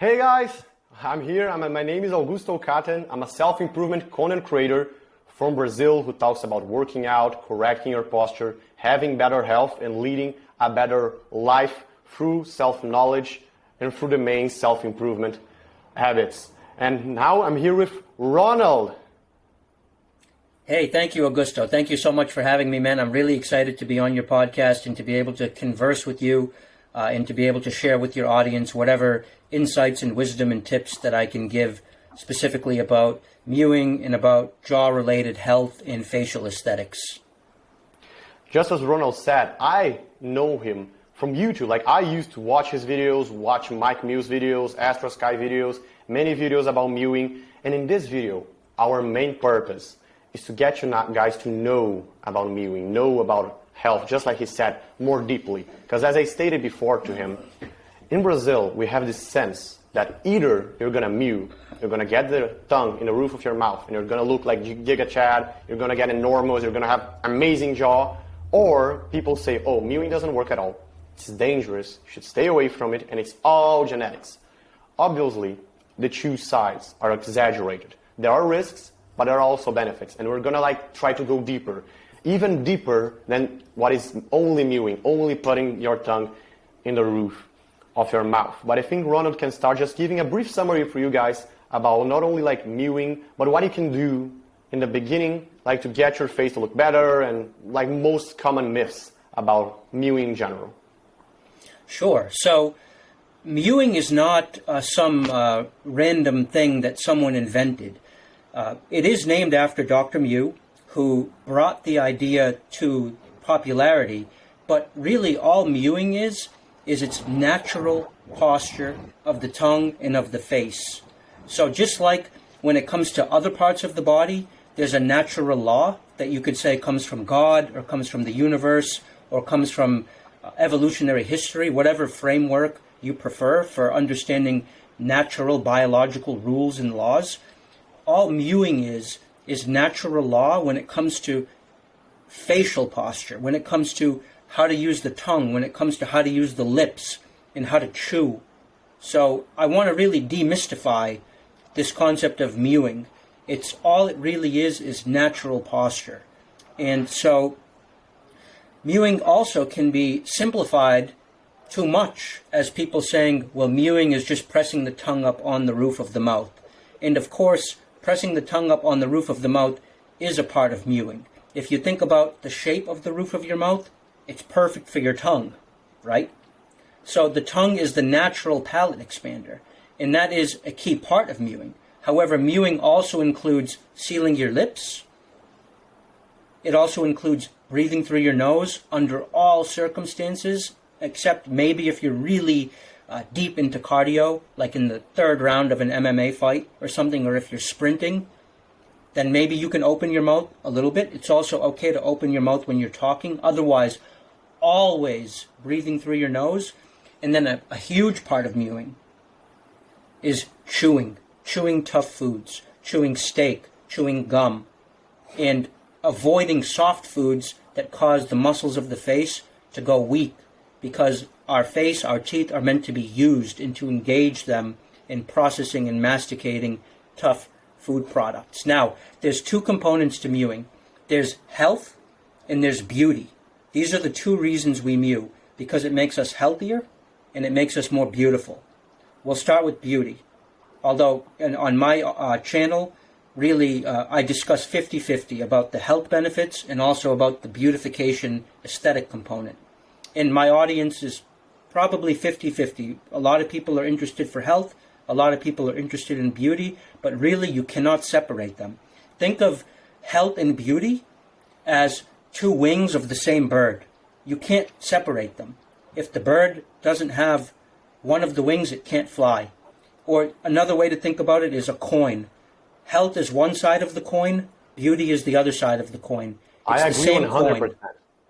Hey guys, I'm here. My name is Augusto Caten. I'm a self-improvement content creator from Brazil who talks about working out, correcting your posture, having better health, and leading a better life through self-knowledge and through the main self-improvement habits. And now I'm here with Ronald. Hey, thank you, Augusto. Thank you so much for having me, man. I'm really excited to be on your podcast and to be able to converse with you and to be able to share with your audience whatever insights and wisdom and tips that I can give specifically about mewing and about jaw-related health and facial aesthetics. Just as Ronald said, I know him from YouTube. Like, I used to watch his videos, watch Mike Mew's videos, Astro Sky videos, many videos about mewing. And in this video, our main purpose is to get you guys to know about mewing, know about health, just like he said, more deeply. Because as I stated before to him, in Brazil, we have this sense that either you're going to mew, you're going to get the tongue in the roof of your mouth, and you're going to look like Giga Chad, you're going to get enormous, you're going to have amazing jaw, or people say, oh, mewing doesn't work at all. It's dangerous, you should stay away from it, and it's all genetics. Obviously, the two sides are exaggerated. There are risks, but there are also benefits, and we're going to try to go deeper, even deeper than what is only mewing, only putting your tongue in the roof of your mouth. But I think Ronald can start just giving a brief summary for you guys about not only mewing, but what you can do in the beginning, to get your face to look better, and most common myths about mewing in general. Sure. So mewing is not some random thing that someone invented. It is named after Dr. Mew, who brought the idea to popularity, but really all mewing is its natural posture of the tongue and of the face. So just like when it comes to other parts of the body, there's a natural law that you could say comes from God or comes from the universe or comes from evolutionary history, whatever framework you prefer for understanding natural biological rules and laws. All mewing is natural law when it comes to facial posture, when it comes to how to use the tongue, when it comes to how to use the lips and how to chew. So I want to really demystify this concept of mewing. It's all it really is natural posture. And so mewing also can be simplified too much as people saying, well, mewing is just pressing the tongue up on the roof of the mouth. And of course, pressing the tongue up on the roof of the mouth is a part of mewing. If you think about the shape of the roof of your mouth, it's perfect for your tongue, right? So the tongue is the natural palate expander, and that is a key part of mewing. However, mewing also includes sealing your lips. It also includes breathing through your nose under all circumstances, except maybe if you're really deep into cardio, like in the third round of an MMA fight or something, or if you're sprinting, then maybe you can open your mouth a little bit. It's also okay to open your mouth when you're talking. Otherwise, always breathing through your nose. And then a huge part of mewing is chewing tough foods, chewing steak, chewing gum, and avoiding soft foods that cause the muscles of the face to go weak, because our face, our teeth are meant to be used and to engage them in processing and masticating tough food products. Now, there's two components to mewing. There's health and there's beauty. These are the two reasons we mew, because it makes us healthier and it makes us more beautiful. We'll start with beauty. Although on my channel, really, I discuss 50-50 about the health benefits and also about the beautification aesthetic component. And my audience is probably 50-50. A lot of people are interested for health. A lot of people are interested in beauty. But really, you cannot separate them. Think of health and beauty as two wings of the same bird. You can't separate them. If the bird doesn't have one of the wings, it can't fly. Or another way to think about it is a coin. Health is one side of the coin. Beauty is the other side of the coin. It's I agree 100%. Coin.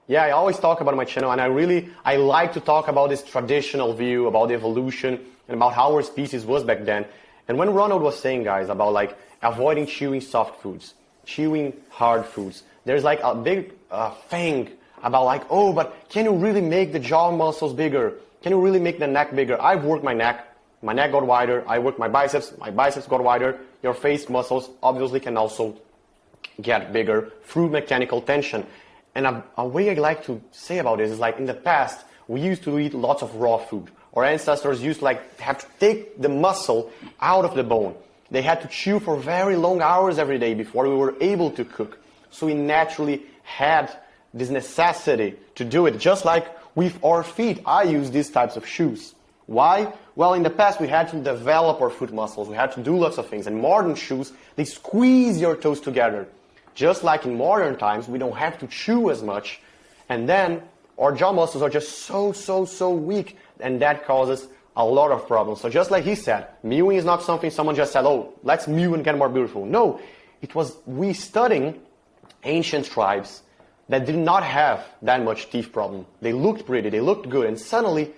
Yeah, I always talk about on my channel, and I like to talk about this traditional view, about the evolution, and about how our species was back then. And when Ronald was saying, guys, about avoiding chewing soft foods, chewing hard foods, there's a big thing about oh, but can you really make the jaw muscles bigger? Can you really make the neck bigger? I've worked my neck my neck got wider, I worked my biceps got wider. Your face muscles obviously can also get bigger through mechanical tension. And a way I like to say about this is like in the past, we used to eat lots of raw food. Our ancestors used to like have to take the muscle out of the bone. They had to chew for very long hours every day before we were able to cook. So we naturally had this necessity to do it, just like with our feet. I use these types of shoes. Why? Well, in the past we had to develop our foot muscles. We had to do lots of things. And modern shoes, they squeeze your toes together. Just like in modern times, we don't have to chew as much. And then our jaw muscles are just so weak. And that causes a lot of problems. So just like he said, mewing is not something someone just said, oh, let's mew and get more beautiful. No, it was we studying ancient tribes that did not have that much teeth problem. They looked pretty, they looked good, and suddenly,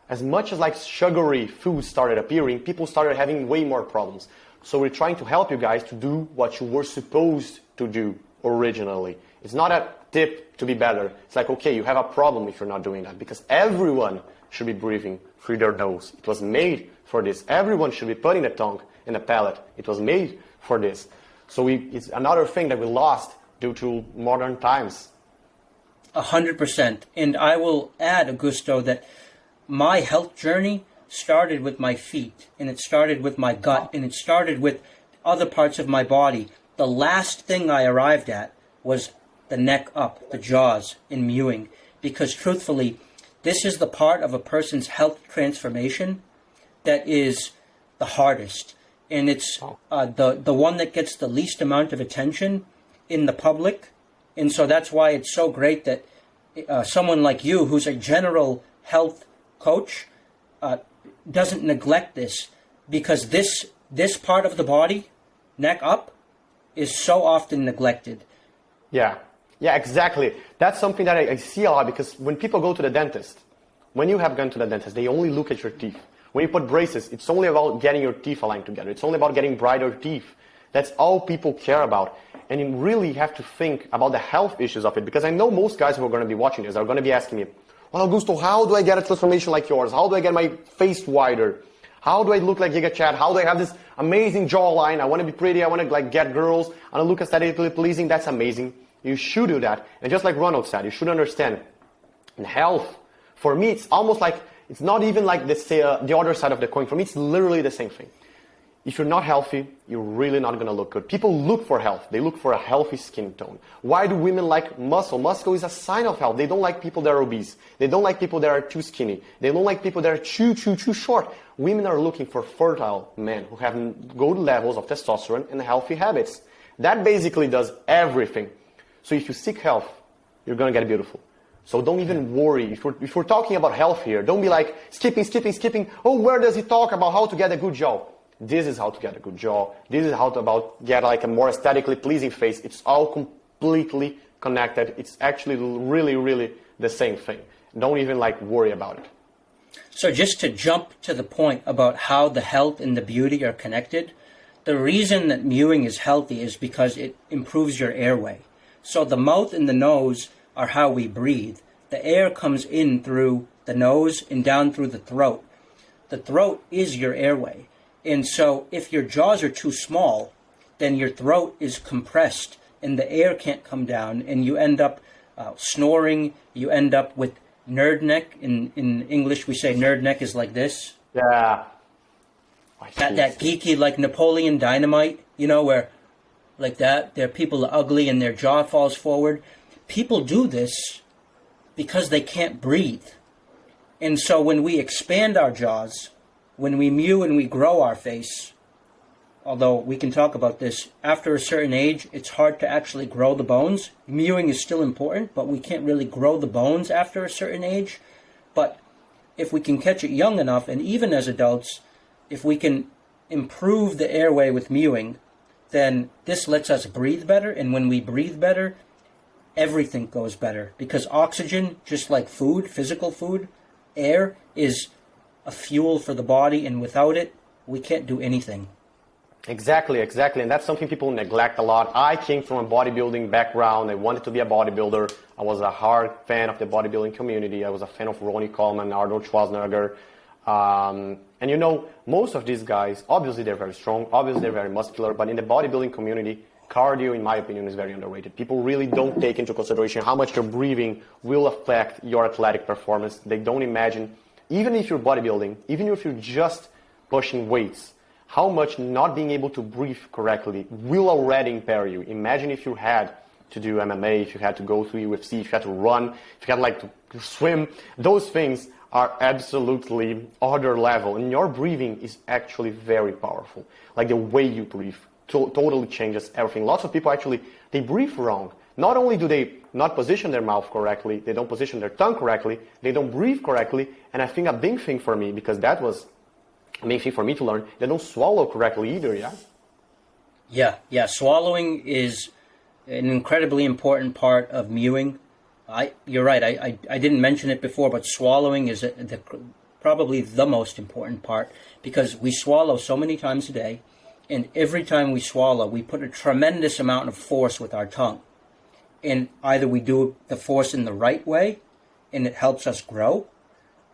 as much as like sugary foods started appearing, people started having way more problems. So we're trying to help you guys to do what you were supposed to do originally. It's not a tip to be better. It's like, okay, you have a problem if you're not doing that, because everyone should be breathing through their nose. It was made for this. Everyone should be putting the tongue in the palate. It was made for this. So it's another thing that we lost due to modern times. 100%. And I will add, Augusto, that my health journey started with my feet, and it started with my gut, and it started with other parts of my body. The last thing I arrived at was the neck up, the jaws, in mewing. Because truthfully, this is the part of a person's health transformation that is the hardest. And it's the one that gets the least amount of attention in the public. And so that's why it's so great that someone like you, who's a general health coach, doesn't neglect this, because this part of the body, neck up, is so often neglected. Yeah, exactly. That's something that I see a lot, because when people go to the dentist, when you have gone to the dentist, they only look at your teeth. When you put braces, it's only about getting your teeth aligned together. It's only about getting brighter teeth. That's all people care about. And you really have to think about the health issues of it, because I know most guys who are going to be watching this are going to be asking me, well, Augusto, how do I get a transformation like yours? How do I get my face wider? How do I look like Giga Chad? How do I have this amazing jawline? I want to be pretty. I want to like get girls. I want to look aesthetically pleasing. That's amazing. You should do that. And just like Ronald said, you should understand, in health, for me, it's almost like, it's not even like the other side of the coin. For me, it's literally the same thing. If you're not healthy, you're really not going to look good. People look for health. They look for a healthy skin tone. Why do women like muscle? Muscle is a sign of health. They don't like people that are obese. They don't like people that are too skinny. They don't like people that are too short. Women are looking for fertile men who have good levels of testosterone and healthy habits. That basically does everything. So if you seek health, you're going to get beautiful. So don't even worry. If we're talking about health here, don't be like skipping. Oh, where does he talk about how to get a good jaw? This is how to get a good jaw. This is how to get like a more aesthetically pleasing face. It's all completely connected. It's actually really the same thing. Don't even like worry about it. So just to jump to the point about how the health and the beauty are connected, the reason that mewing is healthy is because it improves your airway. So the mouth and the nose are how we breathe. The air comes in through the nose and down through the throat. The throat is your airway. And so if your jaws are too small, then your throat is compressed and the air can't come down, and you end up snoring. You end up with nerd neck. In English, we say nerd neck is like this. Yeah. That geeky, like Napoleon Dynamite, where like that, their people are ugly and their jaw falls forward. People do this because they can't breathe. And so when we expand our jaws, when we mew and we grow our face, although we can talk about this, after a certain age, it's hard to actually grow the bones. Mewing is still important, but we can't really grow the bones after a certain age. But if we can catch it young enough, and even as adults, if we can improve the airway with mewing, then this lets us breathe better. And when we breathe better, everything goes better. Because oxygen, just like food, physical food, air is a fuel for the body, and without it, we can't do anything. Exactly. And that's something people neglect a lot. I came from a bodybuilding background. I wanted to be a bodybuilder. I was a hard fan of the bodybuilding community. I was a fan of Ronnie Coleman, Arnold Schwarzenegger. And you know, most of these guys, obviously they're very strong, obviously they're very muscular, but in the bodybuilding community, cardio, in my opinion, is very underrated. People really don't take into consideration how much your breathing will affect your athletic performance. They don't imagine, even if you're bodybuilding, even if you're just pushing weights, how much not being able to breathe correctly will already impair you. Imagine if you had to do MMA, if you had to go through UFC, if you had to run, if you had like to swim. Those things are absolutely other level. And your breathing is actually very powerful. Like the way you breathe totally changes everything. Lots of people actually, they breathe wrong. Not only do they not position their mouth correctly, they don't position their tongue correctly, they don't breathe correctly, and I think a big thing for me, because that was a big thing for me to learn, they don't swallow correctly either, Yeah, swallowing is an incredibly important part of mewing. You're right, I didn't mention it before, but swallowing is probably the most important part, because we swallow so many times a day, and every time we swallow, we put a tremendous amount of force with our tongue. And either we do the force in the right way, and it helps us grow,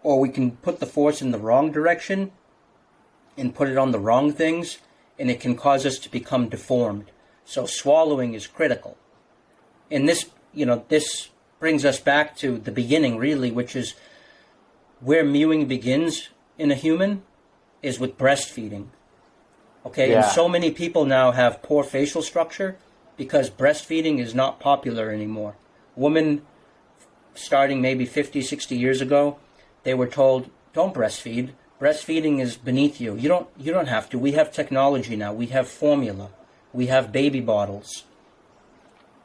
or we can put the force in the wrong direction and put it on the wrong things, and it can cause us to become deformed. So swallowing is critical. And this brings us back to the beginning, really, which is where mewing begins in a human is with breastfeeding. Okay, yeah. And so many people now have poor facial structure because breastfeeding is not popular anymore. Women, starting maybe 50, 60 years ago, they were told, don't breastfeed. Breastfeeding is beneath you. You don't have to. We have technology now. We have formula. We have baby bottles.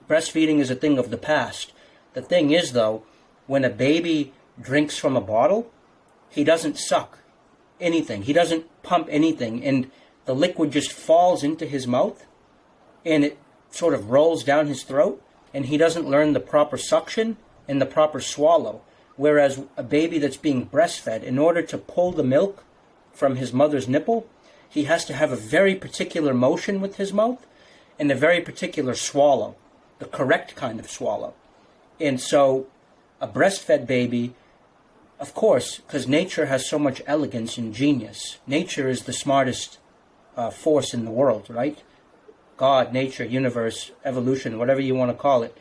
Breastfeeding is a thing of the past. The thing is, though, when a baby drinks from a bottle, he doesn't suck anything. He doesn't pump anything. And the liquid just falls into his mouth, and it sort of rolls down his throat, and he doesn't learn the proper suction and the proper swallow. Whereas a baby that's being breastfed, in order to pull the milk from his mother's nipple, he has to have a very particular motion with his mouth and a very particular swallow, the correct kind of swallow. And so a breastfed baby, of course, because nature has so much elegance and genius. Nature is the smartest force in the world, right? God, nature, universe, evolution, whatever you want to call it.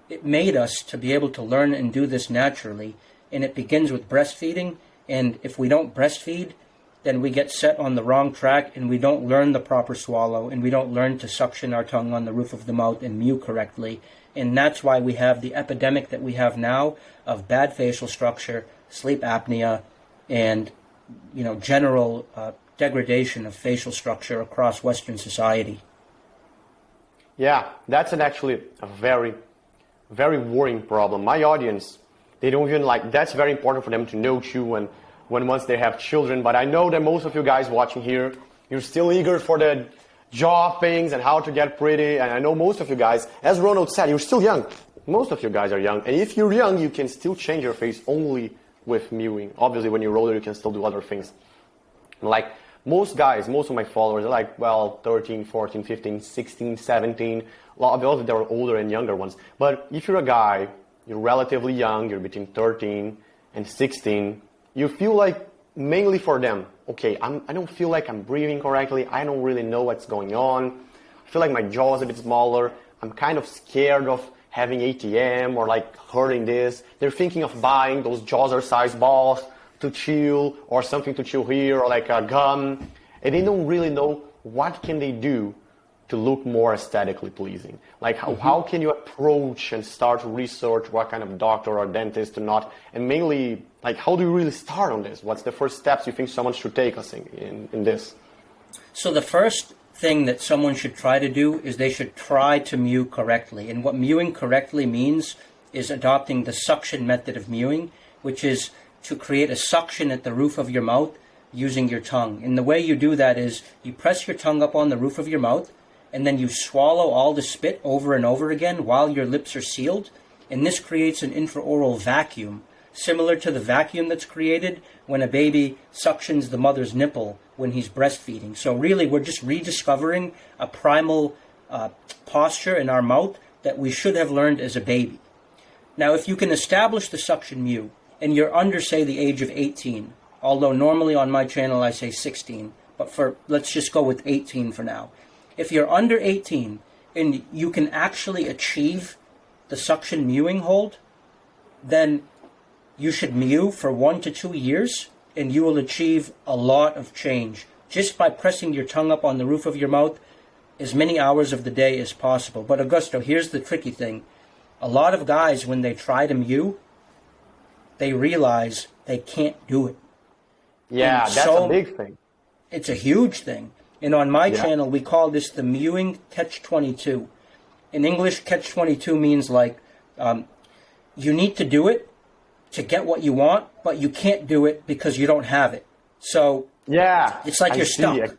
It made us to be able to learn and do this naturally, and it begins with breastfeeding. And if we don't breastfeed, then we get set on the wrong track, and we don't learn the proper swallow, and we don't learn to suction our tongue on the roof of the mouth and mew correctly. And that's why we have the epidemic that we have now of bad facial structure, sleep apnea, and general degradation of facial structure across Western society. Yeah, that's actually a very, very worrying problem. My audience, they don't even that's very important for them to know too when once they have children. But I know that most of you guys watching here, you're still eager for the jaw things and how to get pretty. And I know most of you guys, as Ronald said, you're still young. Most of you guys are young. And if you're young, you can still change your face only with mewing. Obviously, when you're older, you can still do other things. Like most guys, most of my followers are 13, 14, 15, 16, 17. Obviously, there are older and younger ones. But if you're a guy, you're relatively young, you're between 13 and 16, you feel like mainly for them, okay, I don't feel like I'm breathing correctly. I don't really know what's going on. I feel like my jaw is a bit smaller. I'm kind of scared of having ATM or hurting this. They're thinking of buying those Jawhacks balls to chew or something to chew here or like a gum. And they don't really know what can they do to look more aesthetically pleasing. How can you approach and start to research what kind of doctor or dentist or not? And mainly, how do you really start on this? What's the first steps you think someone should take in this? So the first thing that someone should try to do is they should try to mew correctly. And what mewing correctly means is adopting the suction method of mewing, which is to create a suction at the roof of your mouth using your tongue. And the way you do that is you press your tongue up on the roof of your mouth, and then you swallow all the spit over and over again while your lips are sealed. And this creates an intraoral vacuum, similar to the vacuum that's created when a baby suctions the mother's nipple when he's breastfeeding. So really, we're just rediscovering a primal posture in our mouth that we should have learned as a baby. Now, if you can establish the suction mew, and you're under, say, the age of 18, although normally on my channel I say 16, but let's just go with 18 for now. If you're under 18 and you can actually achieve the suction mewing hold, then you should mew for 1 to 2 years and you will achieve a lot of change just by pressing your tongue up on the roof of your mouth as many hours of the day as possible. But Augusto, here's the tricky thing. A lot of guys, when they try to mew, they realize they can't do it. Yeah, and that's a big thing. It's a huge thing. And on my channel, we call this the Mewing Catch-22. In English, Catch-22 means like you need to do it to get what you want, but you can't do it because you don't have it. So it's like you're stuck.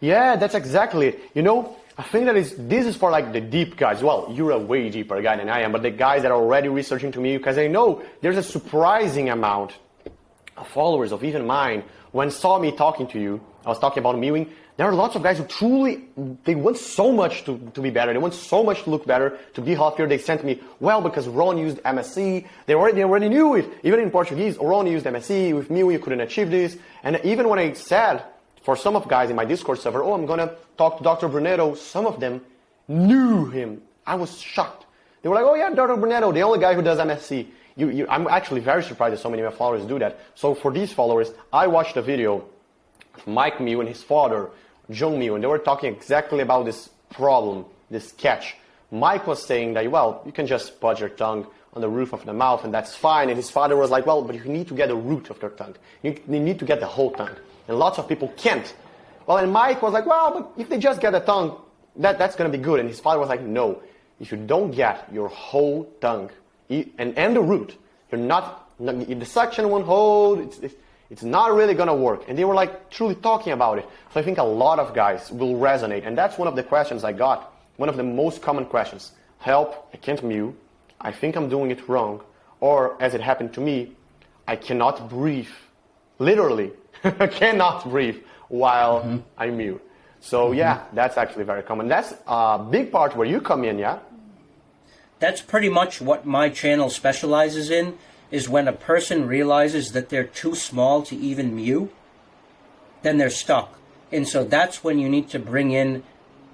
Yeah, that's exactly it. You know, I think that this is for like the deep guys. Well, you're a way deeper guy than I am, but the guys that are already researching to me, because I know there's a surprising amount of followers of even mine when saw me talking to you. I was talking about mewing. There are lots of guys who truly, they want so much to be better. They want so much to look better, to be healthier. They sent me, well, because Ron used MSC. They already knew it. Even in Portuguese, Ron used MSC. With mewing, you couldn't achieve this. And even when I said, for some of guys in my Discord server, I'm going to talk to Dr. Brunetto, some of them knew him. I was shocked. They were like, oh yeah, Dr. Brunetto, the only guy who does MSC. I'm actually very surprised that so many of my followers do that. So for these followers, I watched a video of Mike Mew and his father, John Mew, and they were talking exactly about this problem, this catch. Mike was saying that, well, you can just put your tongue on the roof of the mouth and that's fine. And his father was like, well, but you need to get the root of your tongue. You need to get the whole tongue. And lots of people can't. Well, and Mike was like, well, but if they just get the tongue, that's going to be good. And his father was like, no, if you don't get your whole tongue and the root, you're not the suction won't hold. It's not really going to work. And they were like truly talking about it. So I think a lot of guys will resonate. And that's one of the questions I got. One of the most common questions. Help, I can't mew. I think I'm doing it wrong. Or as it happened to me, I cannot breathe. Literally, I cannot breathe while I mew. So yeah, that's actually very common. That's a big part where you come in, yeah? That's pretty much what my channel specializes in, is when a person realizes that they're too small to even mew, then they're stuck. And so that's when you need to bring in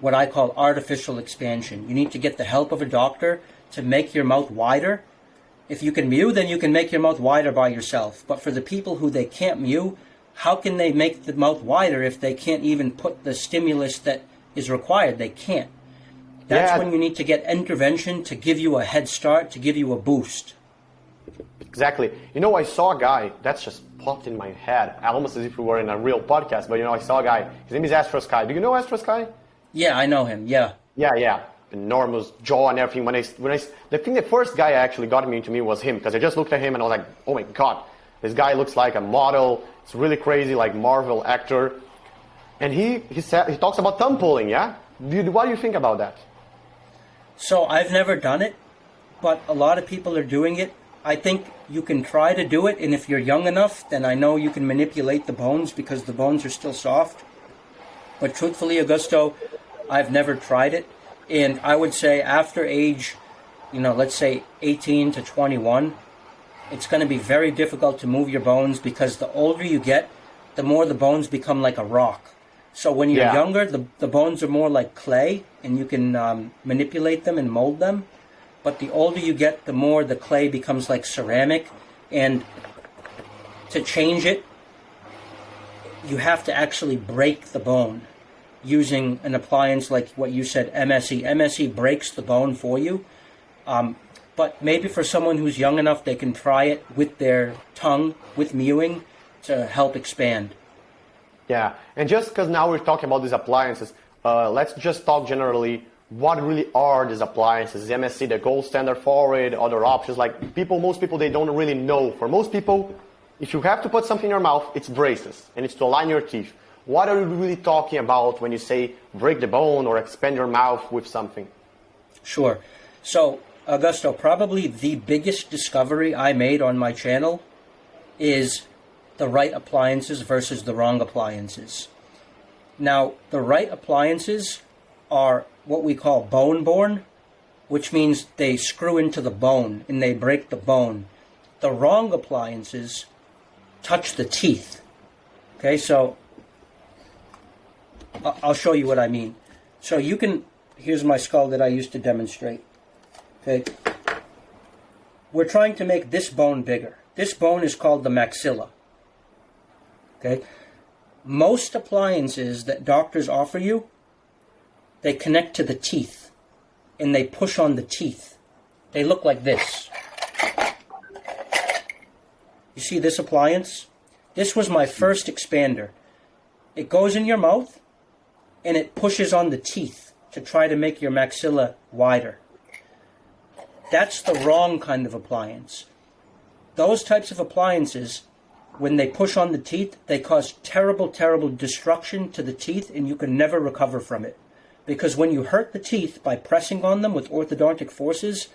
what I call artificial expansion. You need to get the help of a doctor to make your mouth wider. If you can mew, then you can make your mouth wider by yourself. But for the people who they can't mew, how can they make the mouth wider if they can't even put the stimulus that is required? They can't. That's when you need to get intervention to give you a head start, to give you a boost. Exactly. You know, I saw a guy, that's just popped in my head, almost as if we were in a real podcast, but you know, I saw a guy, his name is Astro Sky. Do you know Astro Sky? Yeah, I know him, yeah. Yeah. Enormous jaw and everything. The first guy actually got me into me was him, because I just looked at him and I was like, oh my God, this guy looks like a model. It's really crazy, like Marvel actor. And he talks about thumb pulling, yeah? What do you think about that? So I've never done it, but a lot of people are doing it. I think you can try to do it, and if you're young enough, then I know you can manipulate the bones because the bones are still soft. But truthfully, Augusto, I've never tried it. And I would say after age, let's say 18 to 21, it's going to be very difficult to move your bones because the older you get, the more the bones become like a rock. So when you're younger, the bones are more like clay, and you can manipulate them and mold them. But the older you get, the more the clay becomes like ceramic. And to change it, you have to actually break the bone using an appliance like what you said, MSE. MSE breaks the bone for you. But maybe for someone who's young enough, they can try it with their tongue, with mewing, to help expand. Yeah, and just because now we're talking about these appliances, let's just talk generally. What really are these appliances? Is MSC the gold standard for it? Other options? Like most people, they don't really know. For most people, if you have to put something in your mouth, it's braces, and it's to align your teeth. What are you really talking about when you say break the bone or expand your mouth with something? Sure. So, Augusto, probably the biggest discovery I made on my channel is the right appliances versus the wrong appliances. Now, the right appliances are what we call bone-borne, which means they screw into the bone and they break the bone. The wrong appliances touch the teeth. Okay, so I'll show you what I mean. So you can, here's my skull that I used to demonstrate. Okay, we're trying to make this bone bigger. This bone is called the maxilla. Okay, most appliances that doctors offer you, they connect to the teeth and they push on the teeth. They look like this. You see this appliance? This was my first expander. It goes in your mouth and it pushes on the teeth to try to make your maxilla wider. That's the wrong kind of appliance. Those types of appliances, when they push on the teeth, they cause terrible, terrible destruction to the teeth, and you can never recover from it. Because when you hurt the teeth by pressing on them with orthodontic forces,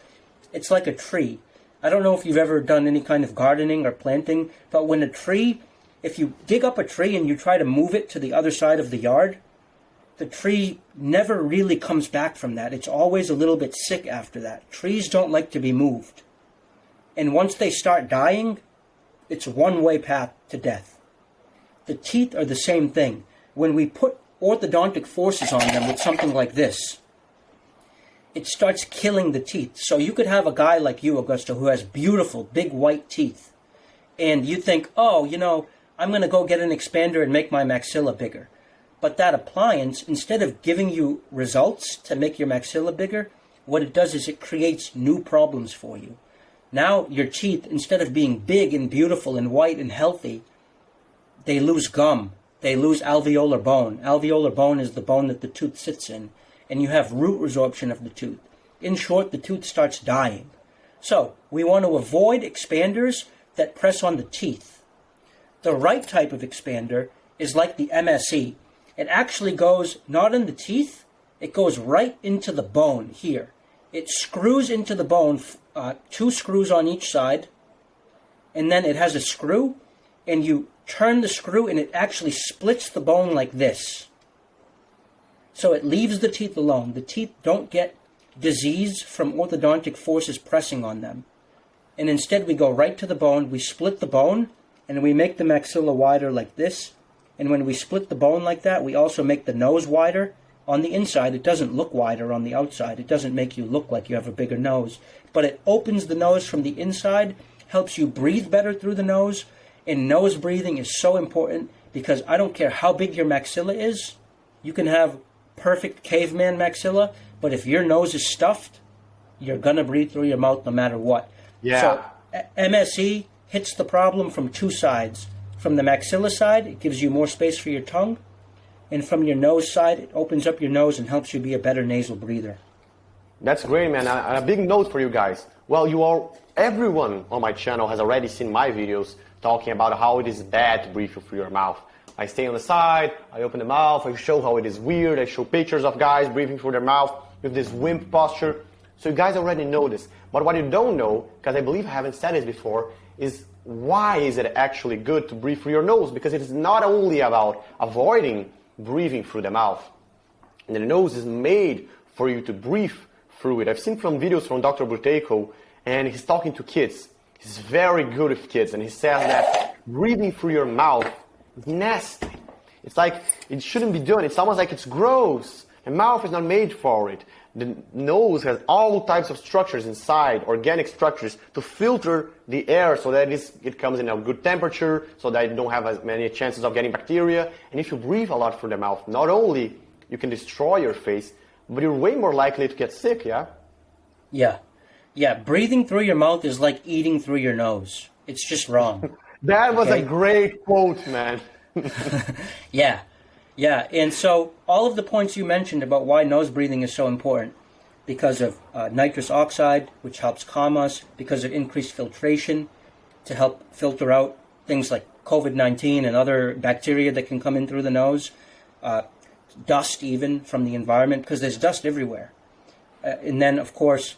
it's like a tree. I don't know if you've ever done any kind of gardening or planting, but when a tree, if you dig up a tree and you try to move it to the other side of the yard, the tree never really comes back from that. It's always a little bit sick after that. Trees don't like to be moved. And once they start dying, it's a one-way path to death. The teeth are the same thing. When we put orthodontic forces on them with something like this, it starts killing the teeth. So you could have a guy like you, Augusto, who has beautiful, big white teeth. And you think, oh, you know, I'm going to go get an expander and make my maxilla bigger. But that appliance, instead of giving you results to make your maxilla bigger, what it does is it creates new problems for you. Now your teeth, instead of being big and beautiful and white and healthy, they lose gum. They lose alveolar bone. Alveolar bone is the bone that the tooth sits in. And you have root resorption of the tooth. In short, the tooth starts dying. So we want to avoid expanders that press on the teeth. The right type of expander is like the MSE. It actually goes not in the teeth, it goes right into the bone here. It screws into the bone, 2 screws on each side, and then it has a screw, and you turn the screw and it actually splits the bone like this. So it leaves the teeth alone. The teeth don't get disease from orthodontic forces pressing on them. And instead we go right to the bone, we split the bone, and we make the maxilla wider like this. And when we split the bone like that, we also make the nose wider. On the inside, it doesn't look wider on the outside. It doesn't make you look like you have a bigger nose. But it opens the nose from the inside, helps you breathe better through the nose. And nose breathing is so important because I don't care how big your maxilla is. You can have perfect caveman maxilla, but if your nose is stuffed, you're going to breathe through your mouth no matter what. Yeah. So MSE hits the problem from 2 sides. From the maxilla side, it gives you more space for your tongue. And from your nose side, it opens up your nose and helps you be a better nasal breather. That's great, man. And a big note for you guys. Well, everyone on my channel has already seen my videos talking about how it is bad to breathe through your mouth. I stay on the side, I open the mouth, I show how it is weird, I show pictures of guys breathing through their mouth with this wimp posture. So you guys already know this. But what you don't know, because I believe I haven't said this before, is why is it actually good to breathe through your nose? Because it is not only about avoiding breathing through the mouth. And the nose is made for you to breathe through it. I've seen from videos from Dr. Buteco, and he's talking to kids. He's very good with kids, and he says that breathing through your mouth is nasty. It's like it shouldn't be done. It's almost like it's gross. The mouth is not made for it. The nose has all types of structures inside, organic structures, to filter the air so that it comes in a good temperature, so that you don't have as many chances of getting bacteria. And if you breathe a lot through the mouth, not only you can destroy your face, but you're way more likely to get sick, yeah? Yeah, breathing through your mouth is like eating through your nose. It's just wrong. That was a great quote, man. Yeah, and so all of the points you mentioned about why nose breathing is so important, because of nitrous oxide, which helps calm us, because of increased filtration to help filter out things like COVID-19 and other bacteria that can come in through the nose, dust even from the environment, because there's dust everywhere. And then, of course,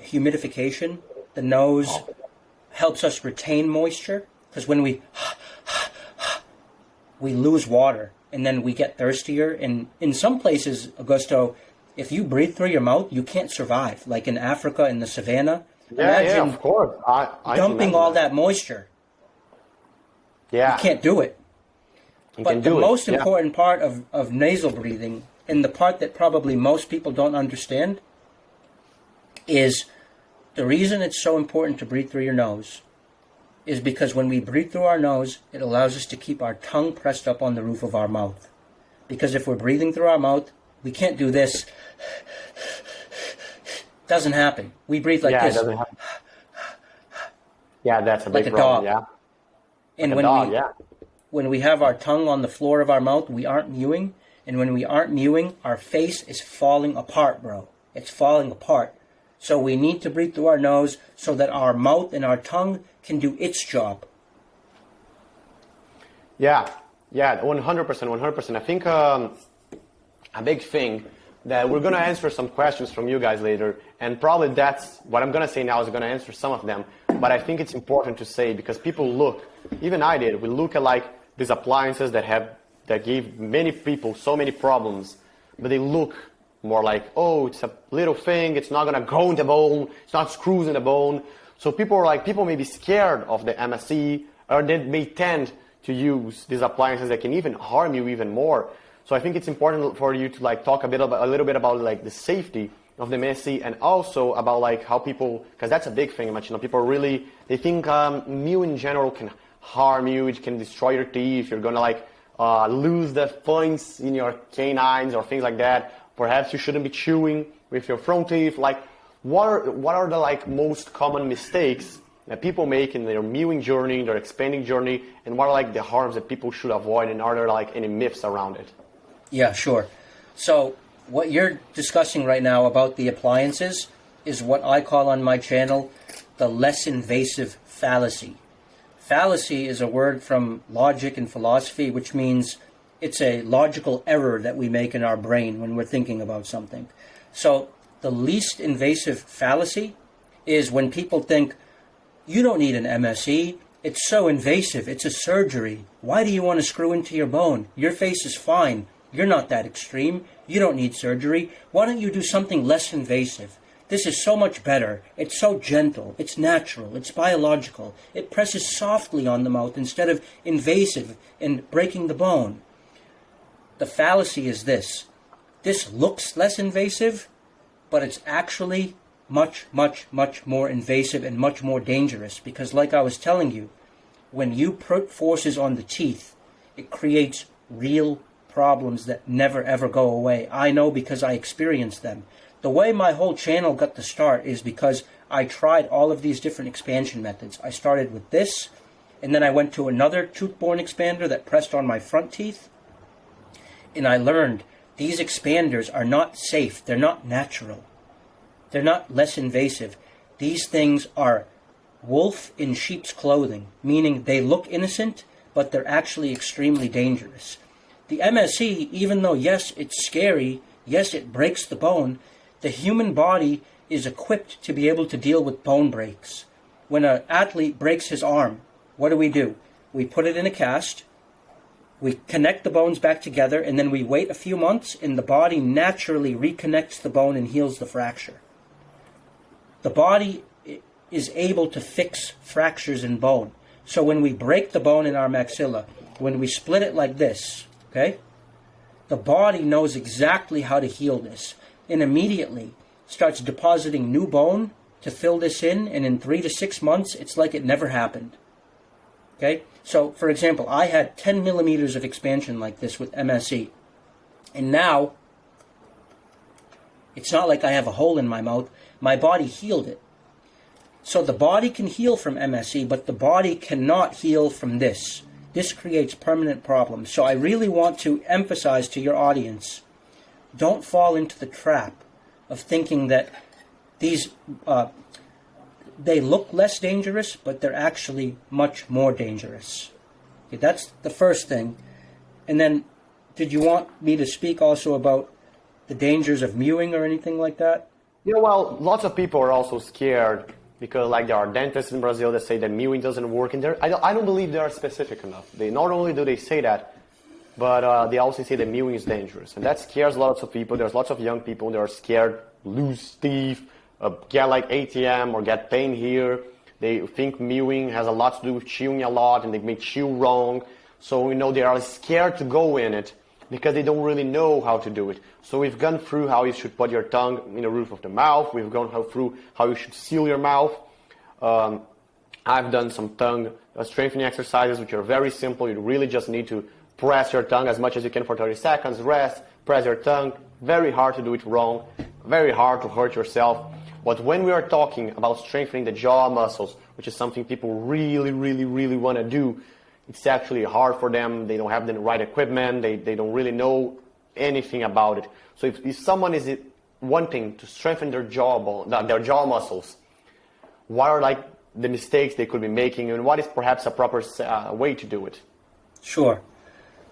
humidification. The nose helps us retain moisture, because when we lose water, and then we get thirstier. And in some places, Augusto, if you breathe through your mouth, you can't survive. Like in Africa, in the savannah. Yeah, of course. I dumping all that moisture. Yeah. You can't do it. But the most Yeah. important part of nasal breathing, and the part that probably most people don't understand, is the reason it's so important to breathe through your nose is because when we breathe through our nose, it allows us to keep our tongue pressed up on the roof of our mouth. Because if we're breathing through our mouth, we can't do this. Doesn't happen. We breathe like this. It doesn't happen. Yeah, that's a big Like a problem. dog. Yeah. And Like a dog, yeah. when we have our tongue on the floor of our mouth, we aren't mewing. And when we aren't mewing, our face is falling apart, bro. It's falling apart. So we need to breathe through our nose so that our mouth and our tongue can do its job. Yeah, 100%. I think a big thing that we're going to answer some questions from you guys later, and probably that's what I'm going to say now is going to answer some of them. But I think it's important to say because people look, even I did, we look at like these appliances that gave many people so many problems, but they look more like, oh, it's a little thing, it's not going to go in the bone, it's not screws in the bone. So people may be scared of the MSE, or they may tend to use these appliances that can even harm you even more. So I think it's important for you to like talk a little bit about like the safety of the MSE, and also about like how people, because that's a big thing, people really, they think mew in general can harm you, it can destroy your teeth, you're going to like lose the points in your canines or things like that. Perhaps you shouldn't be chewing with your front teeth. Like, what are the like most common mistakes that people make in their mewing journey, their expanding journey, and what are like the harms that people should avoid, and are there like any myths around it? Yeah, sure. So what you're discussing right now about the appliances is what I call on my channel the less invasive fallacy. Fallacy is a word from logic and philosophy, which means it's a logical error that we make in our brain when we're thinking about something. So the least invasive fallacy is when people think, you don't need an MSE, it's so invasive, it's a surgery. Why do you want to screw into your bone? Your face is fine. You're not that extreme. You don't need surgery. Why don't you do something less invasive? This is so much better. It's so gentle. It's natural. It's biological. It presses softly on the mouth instead of invasive and breaking the bone. The fallacy is this. This looks less invasive, but it's actually much, much, much more invasive and much more dangerous, because like I was telling you, when you put forces on the teeth, it creates real problems that never ever go away. I know because I experienced them. The way my whole channel got to start is because I tried all of these different expansion methods. I started with this, and then I went to another tooth-borne expander that pressed on my front teeth, and I learned these expanders are not safe. They're not natural. They're not less invasive. These things are wolf in sheep's clothing, meaning they look innocent, but they're actually extremely dangerous. The MSE, even though, yes, it's scary, yes, it breaks the bone, the human body is equipped to be able to deal with bone breaks. When an athlete breaks his arm, what do? We put it in a cast, we connect the bones back together, and then we wait a few months, and the body naturally reconnects the bone and heals the fracture. The body is able to fix fractures in bone. So when we break the bone in our maxilla, when we split it like this, okay, the body knows exactly how to heal this, and immediately starts depositing new bone to fill this in, and in 3 to 6 months, it's like it never happened. Okay? So, for example, I had 10 millimeters of expansion like this with MSE, and now it's not like I have a hole in my mouth. My body healed it. So the body can heal from MSE, but the body cannot heal from this. This creates permanent problems. So I really want to emphasize to your audience, don't fall into the trap of thinking that these they look less dangerous, but they're actually much more dangerous. Okay, that's the first thing. And then, did you want me to speak also about the dangers of mewing or anything like that? Yeah, well, lots of people are also scared because, like, there are dentists in Brazil that say that mewing doesn't work, and I don't believe they are specific enough. They not only do they say that, but they also say that mewing is dangerous, and that scares lots of people. There's lots of young people that are scared, lose teeth, get like ATM or get pain here. They think mewing has a lot to do with chewing a lot, and they may chew wrong. So, they are scared to go in it because they don't really know how to do it. So we've gone through how you should put your tongue in the roof of the mouth. We've gone through how you should seal your mouth. I've done some tongue strengthening exercises, which are very simple. You really just need to press your tongue as much as you can for 30 seconds, rest, press your tongue. Very hard to do it wrong, very hard to hurt yourself. But when we are talking about strengthening the jaw muscles, which is something people really, really, really want to do, it's actually hard for them. They don't have the right equipment. They don't really know anything about it. So if someone is wanting to strengthen their jaw muscles, what are like the mistakes they could be making, and what is perhaps a proper way to do it? Sure.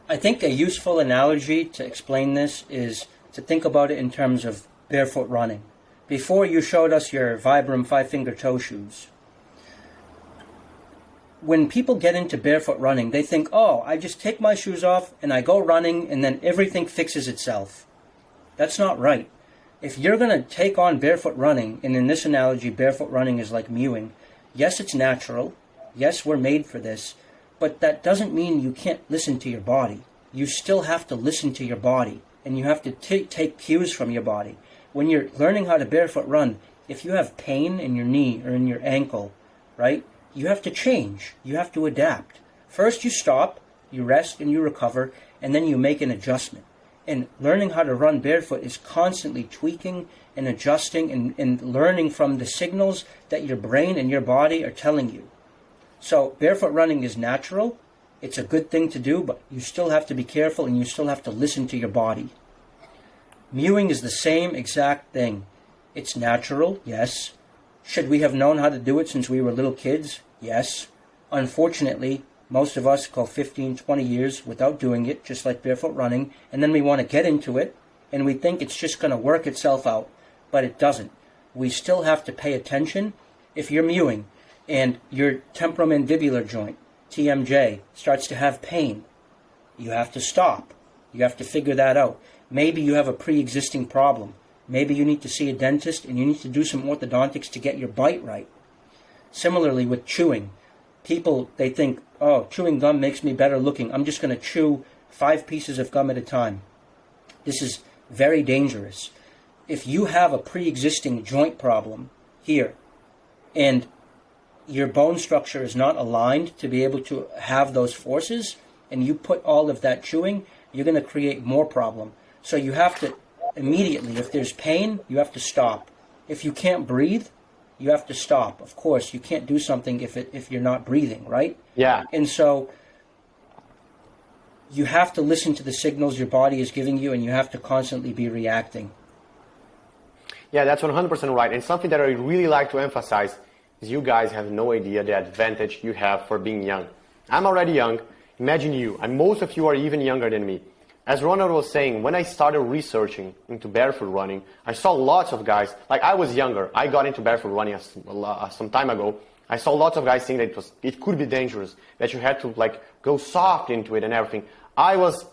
I think a useful analogy to explain this is to think about it in terms of barefoot running. Before you showed us your Vibram 5-finger toe shoes. When people get into barefoot running, they think, oh, I just take my shoes off and I go running and then everything fixes itself. That's not right. If you're going to take on barefoot running, and in this analogy, barefoot running is like mewing, yes, it's natural. Yes, we're made for this. But that doesn't mean you can't listen to your body. You still have to listen to your body, and you have to take cues from your body. When you're learning how to barefoot run, if you have pain in your knee or in your ankle, right, you have to change. You have to adapt. First you stop, you rest and you recover, and then you make an adjustment. And learning how to run barefoot is constantly tweaking and adjusting and learning from the signals that your brain and your body are telling you. So barefoot running is natural. It's a good thing to do, but you still have to be careful and you still have to listen to your body. Mewing is the same exact thing. It's natural, yes. Should we have known how to do it since we were little kids? Yes. Unfortunately, most of us go 15, 20 years without doing it, just like barefoot running, and then we want to get into it, and we think it's just going to work itself out, but it doesn't. We still have to pay attention. If you're mewing and your temporomandibular joint, TMJ, starts to have pain, you have to stop. You have to figure that out. Maybe you have a pre-existing problem. Maybe you need to see a dentist and you need to do some orthodontics to get your bite right. Similarly with chewing. People, they think, oh, chewing gum makes me better looking. I'm just going to chew 5 pieces of gum at a time. This is very dangerous. If you have a pre-existing joint problem here and your bone structure is not aligned to be able to have those forces, and you put all of that chewing, you're going to create more problem. So you have to immediately, if there's pain, you have to stop. If you can't breathe, you have to stop. Of course, you can't do something if you're not breathing, right? Yeah. And so you have to listen to the signals your body is giving you, and you have to constantly be reacting. Yeah, that's 100% right. And something that I really like to emphasize is you guys have no idea the advantage you have for being young. I'm already young. Imagine you, and most of you are even younger than me. As Ronald was saying, when I started researching into barefoot running, I saw lots of guys, like I was younger, I got into barefoot running some time ago. I saw lots of guys saying that it could be dangerous, that you had to like go soft into it and everything. I wasn't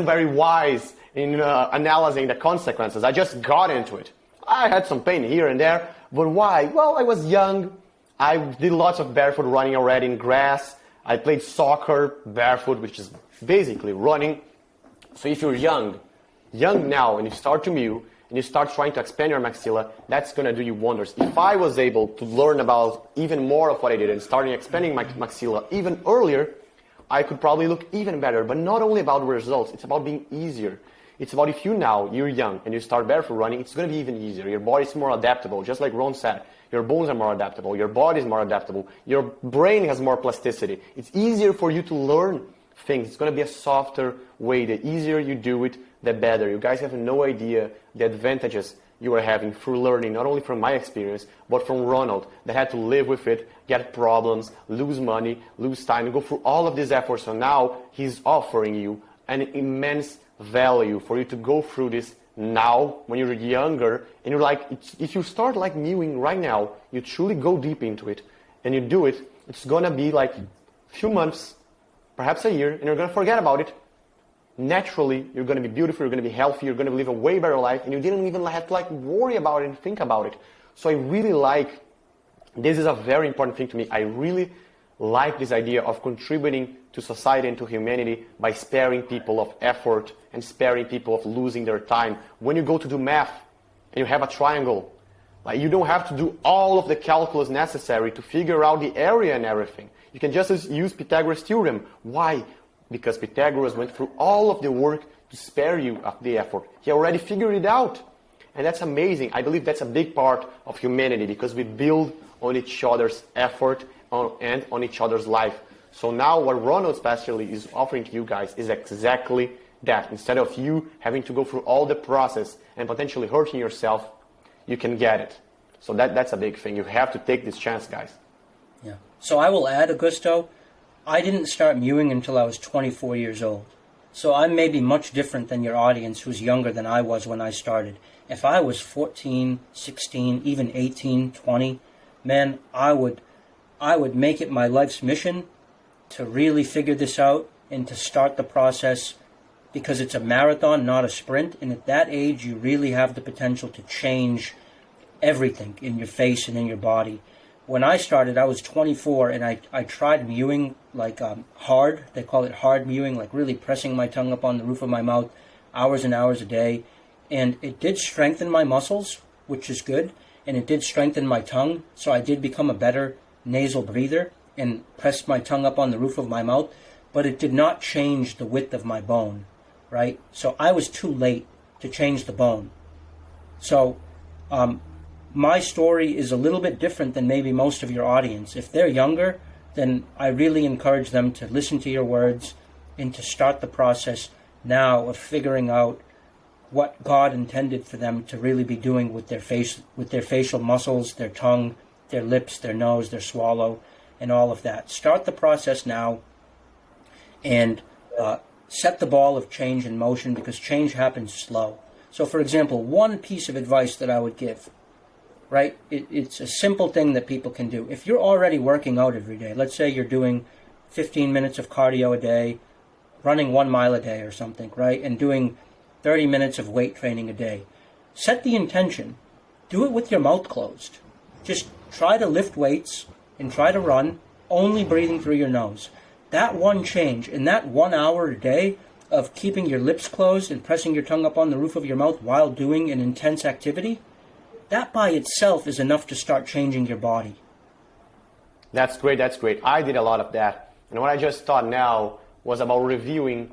very wise in analyzing the consequences. I just got into it. I had some pain here and there, but why? Well, I was young. I did lots of barefoot running already in grass. I played soccer barefoot, which is basically running. So if you're young now, and you start to mew, and you start trying to expand your maxilla, that's going to do you wonders. If I was able to learn about even more of what I did and starting expanding my maxilla even earlier, I could probably look even better. But not only about the results, it's about being easier. It's about if you're young and you start barefoot running, it's going to be even easier. Your body's more adaptable, just like Ron said. Your bones are more adaptable. Your body's more adaptable. Your brain has more plasticity. It's easier for you to learn things. It's going to be a softer way. The easier you do it, the better. You guys have no idea the advantages you are having through learning, not only from my experience, but from Ronald, that had to live with it, get problems, lose money, lose time, go through all of these efforts. So now he's offering you an immense value for you to go through this now when you're younger, and you're like, if you start like mewing right now, you truly go deep into it and you do it, it's gonna be like a few months, perhaps a year, and you're gonna forget about it. Naturally, you're gonna be beautiful, you're gonna be healthy, you're gonna live a way better life, and you didn't even have to like worry about it and think about it. So I really like This is a very important thing to me. I really like this idea of contributing to society and to humanity by sparing people of effort and sparing people of losing their time. When you go to do math and you have a triangle, like, you don't have to do all of the calculus necessary to figure out the area and everything. You can just use Pythagoras' theorem. Why? Because Pythagoras went through all of the work to spare you of the effort. He already figured it out. And that's amazing. I believe that's a big part of humanity, because we build on each other's effort and on each other's life. So now what Ronald especially is offering to you guys is exactly that. Instead of you having to go through all the process and potentially hurting yourself, you can get it. So that's a big thing. You have to take this chance, guys. Yeah. So I will add, Augusto, I didn't start mewing until I was 24 years old. So I'm maybe much different than your audience, who's younger than I was when I started. If I was 14, 16, even 18, 20, man, I would make it my life's mission to really figure this out and to start the process, because it's a marathon, not a sprint. And at that age, you really have the potential to change everything in your face and in your body. When I started, I was 24, and I tried mewing like hard. They call it hard mewing, like really pressing my tongue up on the roof of my mouth hours and hours a day. And it did strengthen my muscles, which is good. And it did strengthen my tongue, so I did become a better nasal breather and pressed my tongue up on the roof of my mouth. But it did not change the width of my bone, right? So I was too late to change the bone. So my story is a little bit different than maybe most of your audience. If they're younger, then I really encourage them to listen to your words and to start the process now of figuring out what God intended for them to really be doing with their face, with their facial muscles, their tongue, their lips, their nose, their swallow, and all of that. Start the process now and set the ball of change in motion, because change happens slow. So, for example, one piece of advice that I would give, right? It's a simple thing that people can do. If you're already working out every day, let's say you're doing 15 minutes of cardio a day, running 1 mile a day or something, right? And doing 30 minutes of weight training a day. Set the intention. Do it with your mouth closed. Just try to lift weights and try to run, only breathing through your nose. That one change in that 1 hour a day of keeping your lips closed and pressing your tongue up on the roof of your mouth while doing an intense activity, that by itself is enough to start changing your body. That's great, that's great. I did a lot of that. And what I just thought now was about reviewing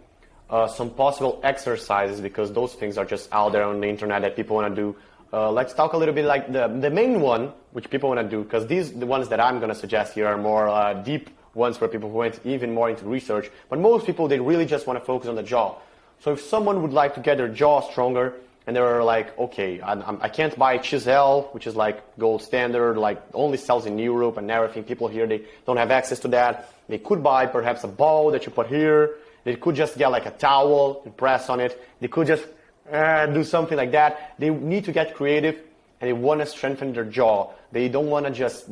some possible exercises, because those things are just out there on the internet that people want to do. Let's talk a little bit like the main one, which people want to do, because the ones that I'm going to suggest here are more deep ones for people who went even more into research. But most people, they really just want to focus on the jaw. So if someone would like to get their jaw stronger, and they're like, okay, I can't buy chisel, which is like gold standard, like only sells in Europe and everything. People here, they don't have access to that. They could buy perhaps a ball that you put here. They could just get like a towel and press on it. They could just do something like that. They need to get creative, and they want to strengthen their jaw. They don't want to just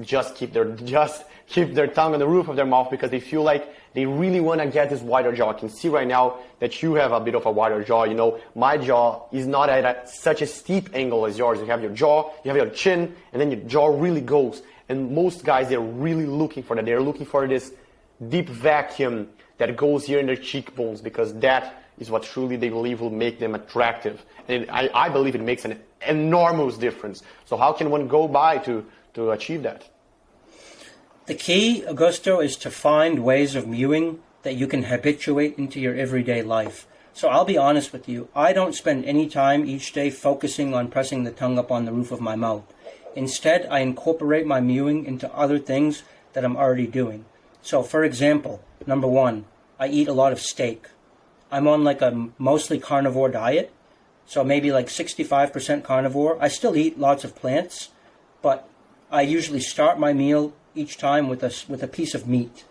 keep their tongue on the roof of their mouth, because they feel like they really want to get this wider jaw. I can see right now that you have a bit of a wider jaw. You know, my jaw is not at such a steep angle as yours. You have your jaw, you have your chin, and then your jaw really goes. And most guys, they're really looking for that. They're looking for this deep vacuum that goes here in their cheekbones, because that is what truly they believe will make them attractive. And I believe it makes an enormous difference. So how can one go by to achieve that? The key, Augusto, is to find ways of mewing that you can habituate into your everyday life. So I'll be honest with you, I don't spend any time each day focusing on pressing the tongue up on the roof of my mouth. Instead, I incorporate my mewing into other things that I'm already doing. So, for example, number one, I eat a lot of steak. I'm on like a mostly carnivore diet, so maybe like 65% carnivore. I still eat lots of plants, but I usually start my meal each time with a piece of meat.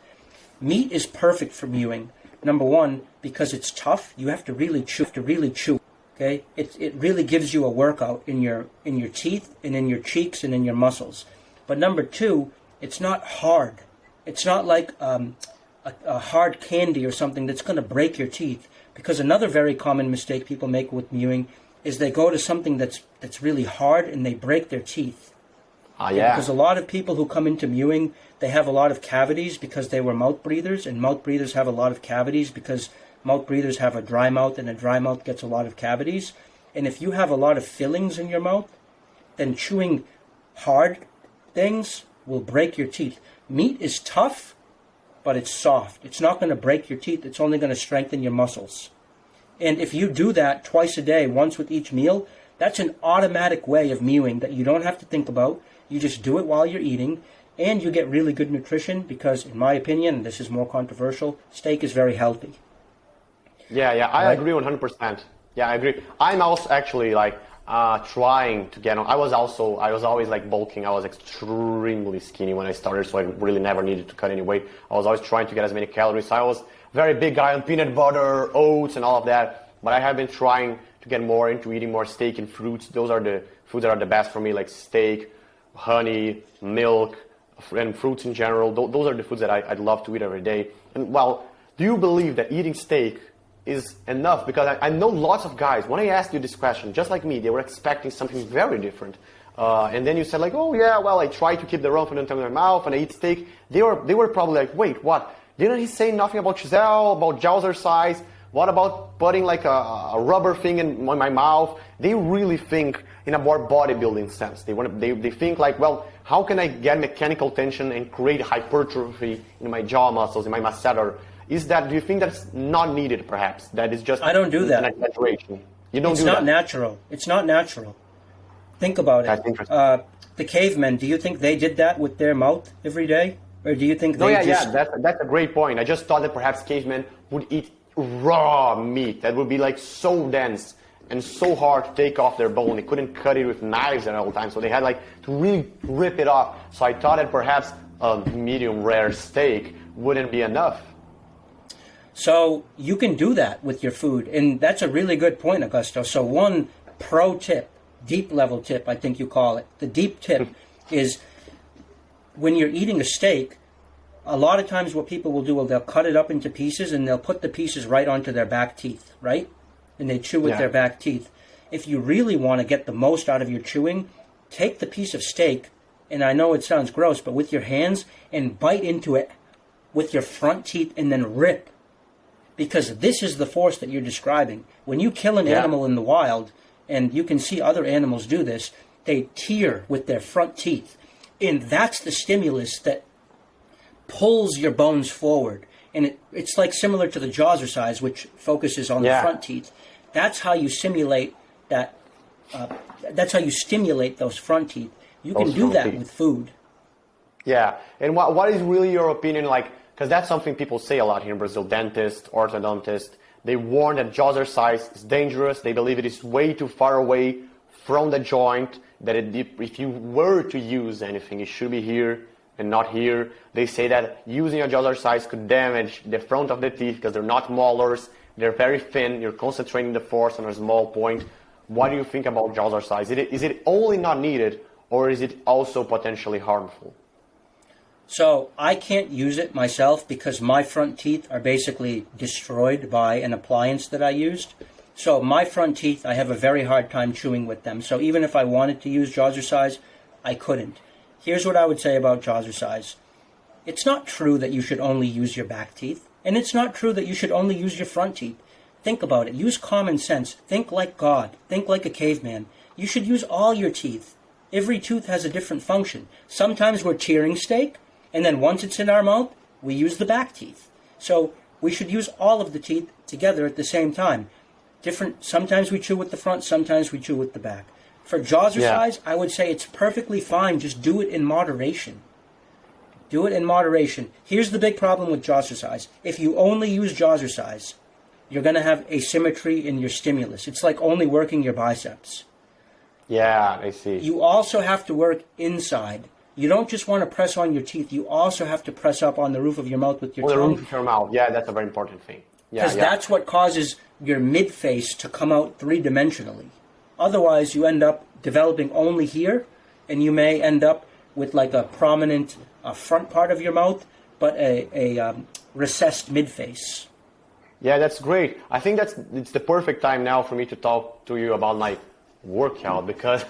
Meat is perfect for mewing. Number one, because it's tough. You have to really chew. Okay, it really gives you a workout in your teeth and in your cheeks and in your muscles. But number two, it's not hard. It's not like a hard candy or something that's going to break your teeth. Because another very common mistake people make with mewing is they go to something that's really hard and they break their teeth. Yeah. Because a lot of people who come into mewing, they have a lot of cavities because they were mouth breathers, and mouth breathers have a lot of cavities because mouth breathers have a dry mouth, and a dry mouth gets a lot of cavities. And if you have a lot of fillings in your mouth, then chewing hard things will break your teeth. Meat is tough, but it's soft. It's not going to break your teeth. It's only going to strengthen your muscles. And if you do that twice a day, once with each meal, that's an automatic way of mewing that you don't have to think about. You just do it while you're eating, and you get really good nutrition because, in my opinion, and this is more controversial, steak is very healthy. Yeah, I agree 100%. Yeah, I agree. I'm also actually like trying to get on. I was always like bulking. I was extremely skinny when I started, so I really never needed to cut any weight. I was always trying to get as many calories. So I was very big guy on peanut butter, oats, and all of that. But I have been trying to get more into eating more steak and fruits. Those are the foods that are the best for me, like steak, honey, milk, and fruits in general. Those are the foods that I'd love to eat every day. And well, do you believe that eating steak is enough? Because I know lots of guys, when I asked you this question, just like me, they were expecting something very different. And then you said like, oh yeah, well, I try to keep the rump in my mouth and I eat steak. They were probably like, wait, what? Didn't he say nothing about chisel, about jaws size? What about putting like a rubber thing in my mouth? They really think in a more bodybuilding sense. They think like, well, how can I get mechanical tension and create hypertrophy in my jaw muscles, in my masseter? Do you think that's not needed, perhaps? That is just I don't do that. An exaggeration. You don't it's do not that. natural. It's not natural. Think about That's it. interesting. The cavemen, do you think they did that with their mouth every day? Or do you think No, they that's a great point. I just thought that perhaps cavemen would eat raw meat that would be like so dense and so hard to take off their bone. They couldn't cut it with knives at all times, so they had like to really rip it off. So I thought that perhaps a medium rare steak wouldn't be enough. So you can do that with your food, and that's a really good point, Augusto. So one pro tip, deep level tip, I think you call it. The deep tip is when you're eating a steak, a lot of times what people will do is they'll cut it up into pieces and they'll put the pieces right onto their back teeth, right? And they chew with their back teeth. If you really want to get the most out of your chewing, take the piece of steak, and I know it sounds gross, but with your hands, and bite into it with your front teeth and then rip. Because this is the force that you're describing. When you kill an animal in the wild, and you can see other animals do this, they tear with their front teeth. And that's the stimulus that pulls your bones forward. And it's like similar to the Jawhacks, which focuses on the front teeth. That's how you simulate that. That's how you stimulate those front teeth. You can do that with food. Yeah. And what is really your opinion like? Because that's something people say a lot here in Brazil. Dentists, orthodontists, they warn that Jawhacks is dangerous. They believe it is way too far away from the joint, that if you were to use anything, it should be here and not here. They say that using a Jawhacks could damage the front of the teeth because they're not molars. They're very thin. You're concentrating the force on a small point. What do you think about Jawhacks? Is it only not needed, or is it also potentially harmful? So I can't use it myself because my front teeth are basically destroyed by an appliance that I used. So my front teeth, I have a very hard time chewing with them. So even if I wanted to use Jawhacks, I couldn't. Here's what I would say about Jawhacks. It's not true that you should only use your back teeth, and it's not true that you should only use your front teeth. Think about it. Use common sense. Think like God. Think like a caveman. You should use all your teeth. Every tooth has a different function. Sometimes we're tearing steak, and then once it's in our mouth, we use the back teeth. So we should use all of the teeth together at the same time. Sometimes we chew with the front, sometimes we chew with the back. For Jawhacks, I would say it's perfectly fine. Just do it in moderation. Do it in moderation. Here's the big problem with Jawhacks. If you only use Jawhacks, you're going to have asymmetry in your stimulus. It's like only working your biceps. Yeah, I see. You also have to work inside. You don't just want to press on your teeth. You also have to press up on the roof of your mouth with your tongue. On the roof of your mouth. Yeah, that's a very important thing. Because that's what causes your mid-face to come out three-dimensionally. Otherwise, you end up developing only here, and you may end up with like a prominent front part of your mouth, but a recessed mid-face. Yeah, that's great. I think it's the perfect time now for me to talk to you about my workout, because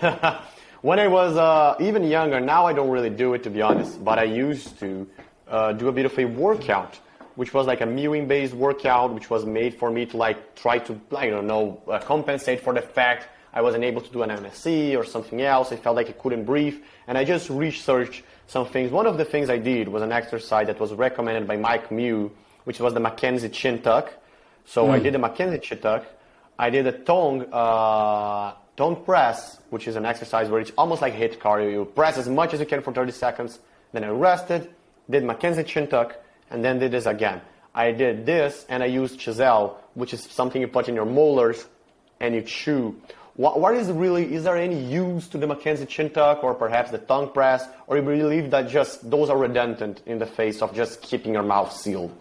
When I was even younger, now I don't really do it to be honest, but I used to do a bit of a workout, which was like a mewing-based workout, which was made for me to like try to, I don't know, compensate for the fact I wasn't able to do an MSc or something else. I felt like I couldn't breathe, and I just researched some things. One of the things I did was an exercise that was recommended by Mike Mew, which was the Mackenzie chin tuck. So I did the Mackenzie chin tuck. I did a tongue press, which is an exercise where it's almost like HIIT cardio. You press as much as you can for 30 seconds, then I rested, did Mackenzie chin tuck, and then did this again. I did this, and I used chisel, which is something you put in your molars and you chew. What is there any use to the Mackenzie chin tuck or perhaps the tongue press, or you believe that just those are redundant in the face of just keeping your mouth sealed?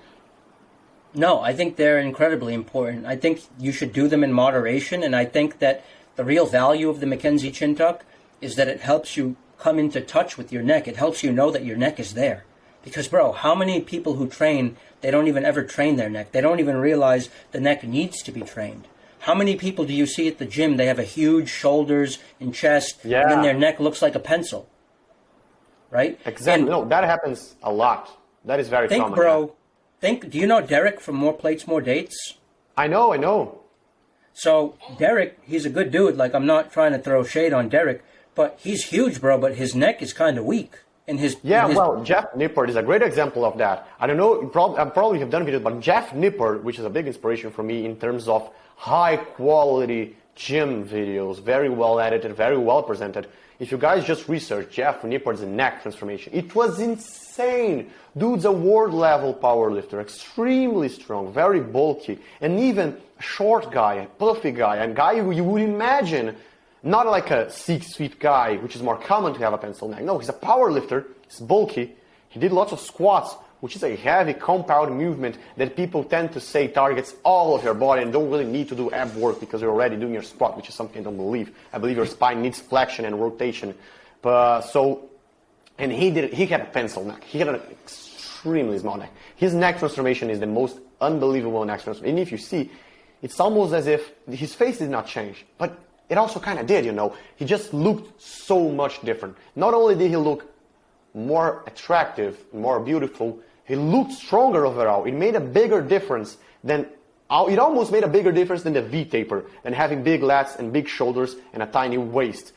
No, I think they're incredibly important. I think you should do them in moderation, and I think that the real value of the Mackenzie chin tuck is that it helps you come into touch with your neck. It helps you know that your neck is there. Because, bro, how many people who train, they don't even ever train their neck. They don't even realize the neck needs to be trained. How many people do you see at the gym, they have a huge shoulders and chest, and then their neck looks like a pencil, right? Exactly. No, that happens a lot. That is very common. Bro, do you know Derek from More Plates, More Dates? I know. So, Derek, he's a good dude. Like, I'm not trying to throw shade on Derek, but he's huge, bro, but his neck is kind of weak. Well, Jeff Nippert is a great example of that. I don't know, I probably have done videos, but Jeff Nippert, which is a big inspiration for me in terms of high quality gym videos, very well edited, very well presented. If you guys just research Jeff Nippert's neck transformation, it was insane. Dude's a world level powerlifter, extremely strong, very bulky, and even a short guy, a puffy guy, a guy who you would imagine not like a 6 feet guy, which is more common to have a pencil neck. No, he's a power lifter, he's bulky, he did lots of squats, which is a heavy compound movement that people tend to say targets all of your body and don't really need to do ab work because you're already doing your squat, which is something I don't believe. I believe your spine needs flexion and rotation. And he had a pencil neck. He had an extremely small neck. His neck transformation is the most unbelievable neck transformation. And if you see, it's almost as if his face did not change, but it also kind of did, He just looked so much different. Not only did he look more attractive, more beautiful, he looked stronger overall. It made a bigger difference it almost made a bigger difference than the V-taper, and having big lats and big shoulders and a tiny waist.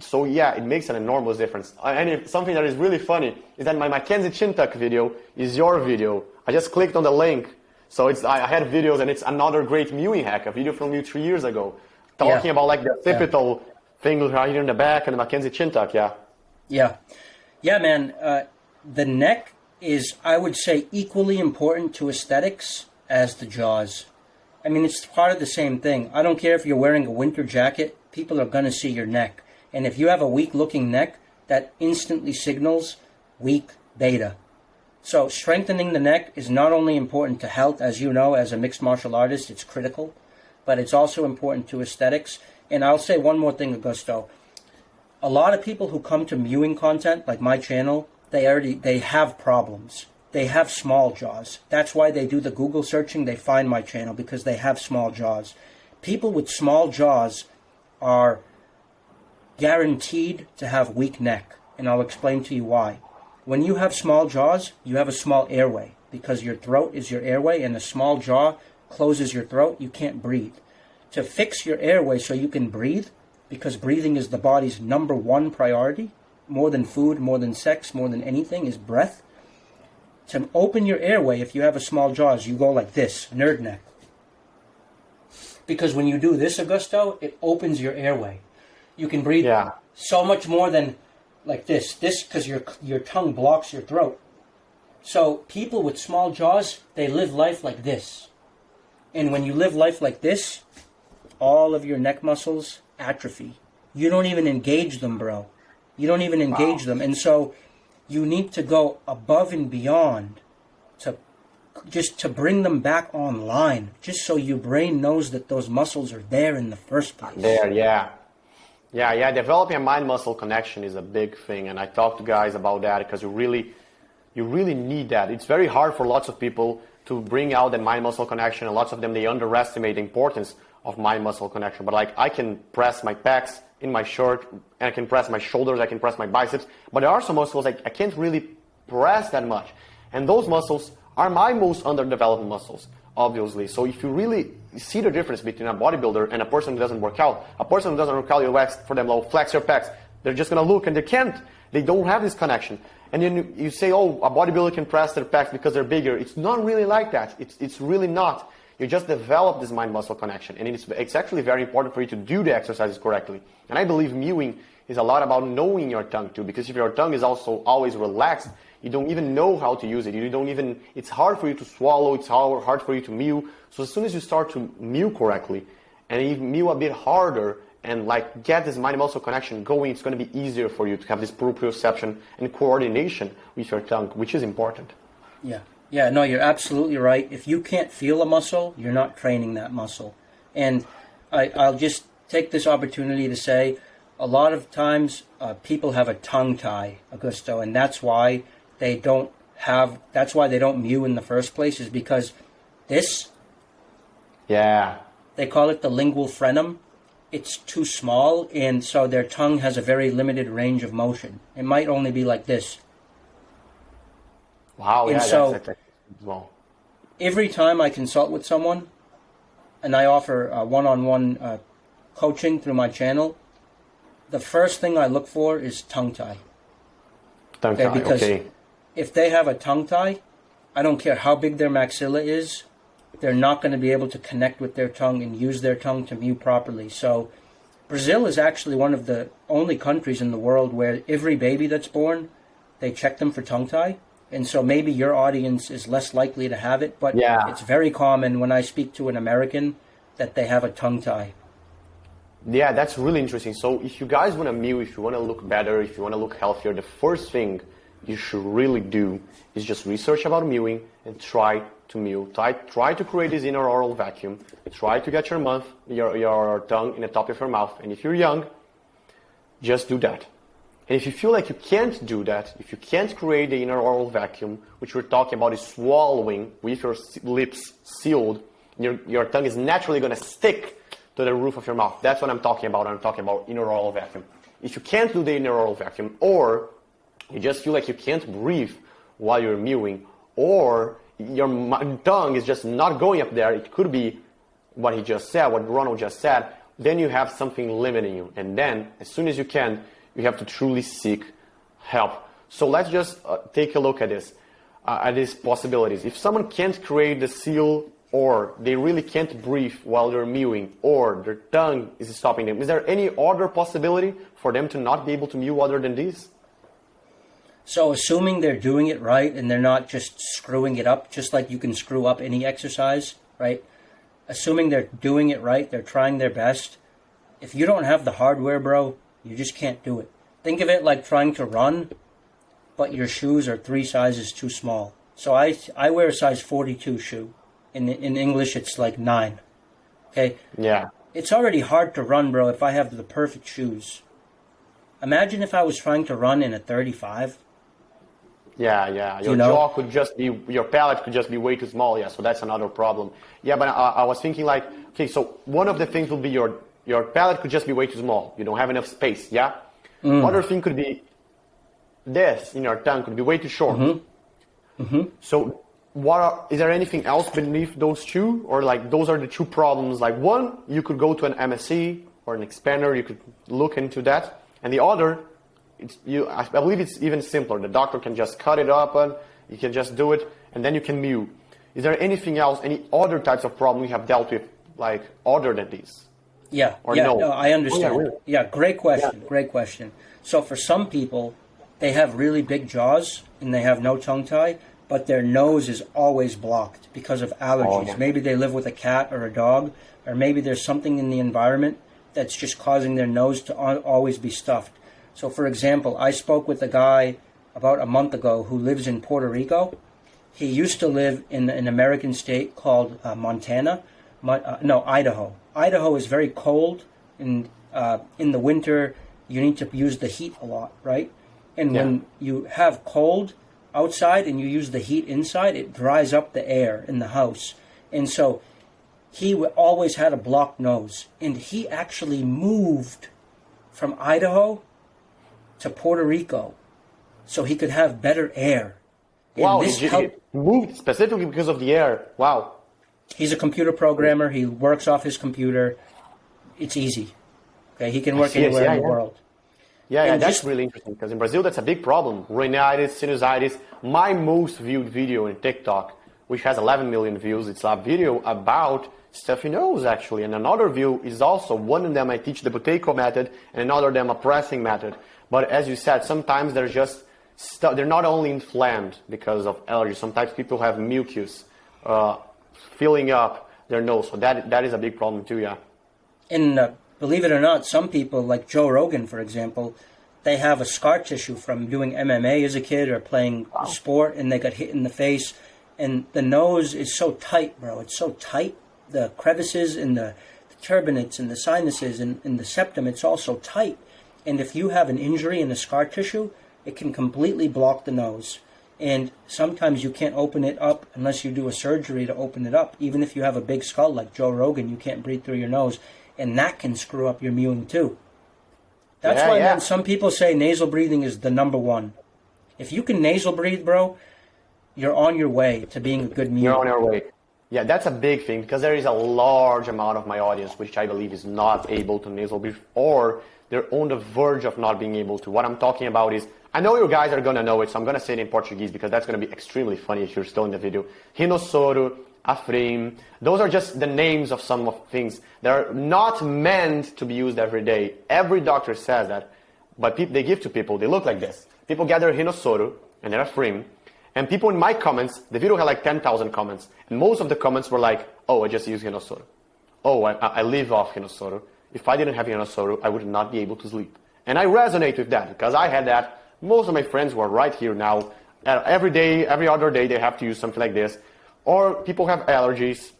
So yeah, it makes an enormous difference. And something that is really funny is that my Mackenzie chin tuck video is your video. I just clicked on the link. So I had videos, and it's another great mewing hack, a video from you 3 years ago. Talking about like the occipital thing right here in the back and the Mackenzie chin tuck, Yeah, man. The neck is, I would say, equally important to aesthetics as the jaws. I mean, it's part of the same thing. I don't care if you're wearing a winter jacket, people are going to see your neck. And if you have a weak-looking neck, that instantly signals weak beta. So strengthening the neck is not only important to health, as you know, as a mixed martial artist, it's critical, but it's also important to aesthetics. And I'll say one more thing, Augusto. A lot of people who come to mewing content, like my channel, they have problems. They have small jaws. That's why they do the Google searching. They find my channel because they have small jaws. People with small jaws are guaranteed to have weak neck, and I'll explain to you why. When you have small jaws, you have a small airway because your throat is your airway, and a small jaw closes your throat. You can't breathe. To fix your airway so you can breathe, because breathing is the body's number one priority, more than food, more than sex, more than anything, is breath. To open your airway, if you have a small jaws, you go like this, nerd neck. Because when you do this, Augusto, it opens your airway. You can breathe so much more than like this. This, because your tongue blocks your throat. So people with small jaws, they live life like this. And when you live life like this, all of your neck muscles atrophy. You don't even engage them, bro. You don't even engage them. And so you need to go above and beyond to bring them back online, just so your brain knows that those muscles are there in the first place. Yeah, developing a mind-muscle connection is a big thing, and I talk to guys about that because you really need that. It's very hard for lots of people to bring out the mind-muscle connection, and lots of them, they underestimate the importance of mind muscle connection, but like I can press my pecs in my shirt, and I can press my shoulders, I can press my biceps, but there are some muscles I can't really press that much. And those muscles are my most underdeveloped muscles, obviously. So if you really see the difference between a bodybuilder and a person who doesn't work out, a person who doesn't work out, you ask for them, flex your pecs. They're just going to look, and they can't. They don't have this connection. And then you say, oh, a bodybuilder can press their pecs because they're bigger. It's not really like that. It's really not. You just develop this mind-muscle connection. And it's actually very important for you to do the exercises correctly. And I believe mewing is a lot about knowing your tongue too. Because if your tongue is also always relaxed, you don't even know how to use it. It's hard for you to swallow. It's hard for you to mew. So as soon as you start to mew correctly, and you mew a bit harder, and like get this mind-muscle connection going, it's going to be easier for you to have this proprioception and coordination with your tongue, which is important. Yeah, no, you're absolutely right. If you can't feel a muscle, you're not training that muscle. And I'll just take this opportunity to say, a lot of times people have a tongue tie, Augusto, and that's why they don't mew in the first place, is because this, they call it the lingual frenum. It's too small, and so their tongue has a very limited range of motion. It might only be like this. Wow, and so that's well. Every time I consult with someone, and I offer one-on-one coaching through my channel, the first thing I look for is tongue tie. Because if they have a tongue tie, I don't care how big their maxilla is, they're not going to be able to connect with their tongue and use their tongue to mew properly. So Brazil is actually one of the only countries in the world where every baby that's born, they check them for tongue tie. And so maybe your audience is less likely to have it, but it's very common when I speak to an American that they have a tongue tie. Yeah, that's really interesting. So if you guys want to mew, if you want to look better, if you want to look healthier, the first thing you should really do is just research about mewing and try to mew. Try to create this inner oral vacuum. Try to get your tongue in the top of your mouth. And if you're young, just do that. And if you feel like you can't do that, if you can't create the inner oral vacuum, which we're talking about is swallowing with your lips sealed, your tongue is naturally going to stick to the roof of your mouth. That's what I'm talking about. I'm talking about inner oral vacuum. If you can't do the inner oral vacuum, or you just feel like you can't breathe while you're mewing, or your tongue is just not going up there, it could be what he just said, what Ronald just said, then you have something limiting you. And then, as soon as you can, you have to truly seek help. So let's just take a look at these possibilities. If someone can't create the seal, or they really can't breathe while they're mewing, or their tongue is stopping them, is there any other possibility for them to not be able to mew other than this? So assuming they're doing it right and they're not just screwing it up, just like you can screw up any exercise, right? Assuming they're doing it right, they're trying their best. If you don't have the hardware, bro, you just can't do it. Think of it like trying to run, but your shoes are 3 sizes too small. So I wear a size 42 shoe. In English, it's like 9. Okay? Yeah. It's already hard to run, bro, if I have the perfect shoes. Imagine if I was trying to run in a 35. Yeah. Jaw could just be, your palate could just be way too small. Yeah, so that's another problem. Yeah, but I was thinking like, okay, so one of the things would be your palate could just be way too small. You don't have enough space, yeah? Other thing could be this in your tongue could be way too short. So is there anything else beneath those two? Or like those are the two problems? Like one, you could go to an MSc or an expander, you could look into that. And the other, I believe it's even simpler. The doctor can just cut it up and you can just do it and then you can mew. Is there anything else, any other types of problem you have dealt with, like other than these? No, I understand. Oh, yeah, really? Yeah, great question. So for some people, they have really big jaws and they have no tongue tie, but their nose is always blocked because of allergies. Maybe they live with a cat or a dog, or maybe there's something in the environment that's just causing their nose to always be stuffed. So for example, I spoke with a guy about a month ago who lives in Puerto Rico. He used to live in an American state called Idaho. Idaho is very cold, and in the winter you need to use the heat a lot, right? And when you have cold outside and you use the heat inside, it dries up the air in the house. And so he always had a blocked nose, and he actually moved from Idaho to Puerto Rico so he could have better air. And Wow, he moved specifically because of the air. Wow. He's a computer programmer. He works off his computer. It's easy. Okay, he can work anywhere in the world. Yeah, that's really interesting because in Brazil that's a big problem. Rhinitis, sinusitis. My most viewed video in TikTok, which has 11 million views, it's a video about stuffy nose actually. And another view is also, one of them I teach the Buteyko method and another of them a pressing method. But as you said, sometimes they're just, they're not only inflamed because of allergies. Sometimes people have mucus filling up their nose. So that is a big problem too, yeah. And believe it or not, some people, like Joe Rogan, for example, they have a scar tissue from doing MMA as a kid or playing sport, and they got hit in the face. And the nose is so tight, bro. It's so tight. The crevices in the turbinates and the sinuses and the septum, it's all so tight. And if you have an injury in the scar tissue, it can completely block the nose. And sometimes you can't open it up unless you do a surgery to open it up. Even if you have a big skull like Joe Rogan, you can't breathe through your nose. And that can screw up your mewing too. That's why man, some people say nasal breathing is the number one. If you can nasal breathe, bro, you're on your way to being a good mewer. You're on your way. Yeah, that's a big thing because there is a large amount of my audience which I believe is not able to nasal breathe or they're on the verge of not being able to. What I'm talking about is, I know you guys are going to know it, so I'm going to say it in Portuguese because that's going to be extremely funny if you're still in the video. Rinossoro, Afrim, those are just the names of some of things. They're not meant to be used every day. Every doctor says that, but they give to people, they look like this. People gather Rinossoro and then Afrim, and people in my comments, the video had like 10,000 comments, and most of the comments were like, oh, I just use Rinossoro. Oh, I live off Rinossoro. If I didn't have Rinossoro, I would not be able to sleep. And I resonate with that because I had that. Most of my friends who are right here now, every day, every other day, they have to use something like this. Or people have allergies.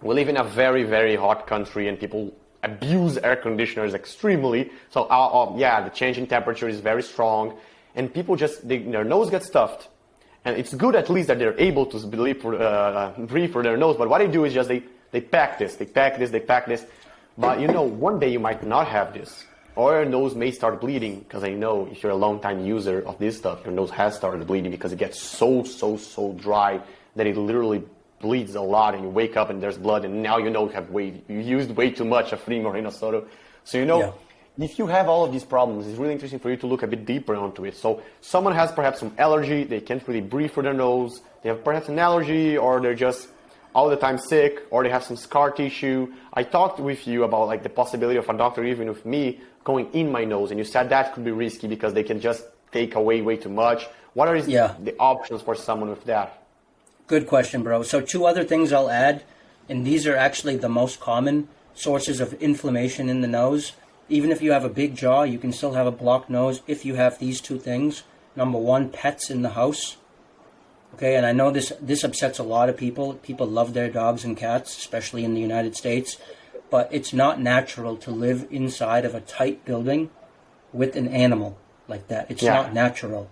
We live in a very, very hot country and people abuse air conditioners extremely. So, yeah, the change in temperature is very strong. And people just, their nose gets stuffed. And it's good at least that they're able to breathe through their nose. But what they do is just they pack this, they pack this, they pack this. But you know, one day you might not have this. Or your nose may start bleeding, because I know if you're a long-time user of this stuff, your nose has started bleeding because it gets so dry that it literally bleeds a lot and you wake up and there's blood and now you know you used way too much of Afrim or Rinossoro. So you know, if you have all of these problems, it's really interesting for you to look a bit deeper onto it. So someone has perhaps some allergy, they can't really breathe through their nose, they have perhaps an allergy or they're just all the time sick or they have some scar tissue. I talked with you about like the possibility of a doctor, even with me, going in my nose, and you said that could be risky because they can just take away way too much. What are the options for someone with that? Good question, bro. So 2 other things I'll add, and these are actually the most common sources of inflammation in the nose. Even if you have a big jaw, you can still have a blocked nose if you have these 2 things. Number 1, pets in the house. Okay, and I know this upsets a lot of people. People love their dogs and cats, especially in the United States. But it's not natural to live inside of a tight building with an animal like that. It's not natural.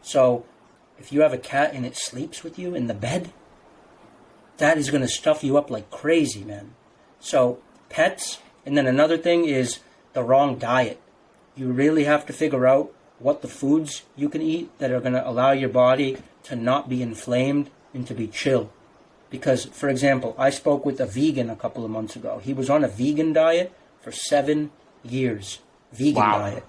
So if you have a cat and it sleeps with you in the bed, that is going to stuff you up like crazy, man. So pets, and then another thing is the wrong diet. You really have to figure out what the foods you can eat that are going to allow your body to not be inflamed and to be chill. Because, for example, I spoke with a vegan a couple of months ago. He was on a vegan diet for 7 years. Vegan diet.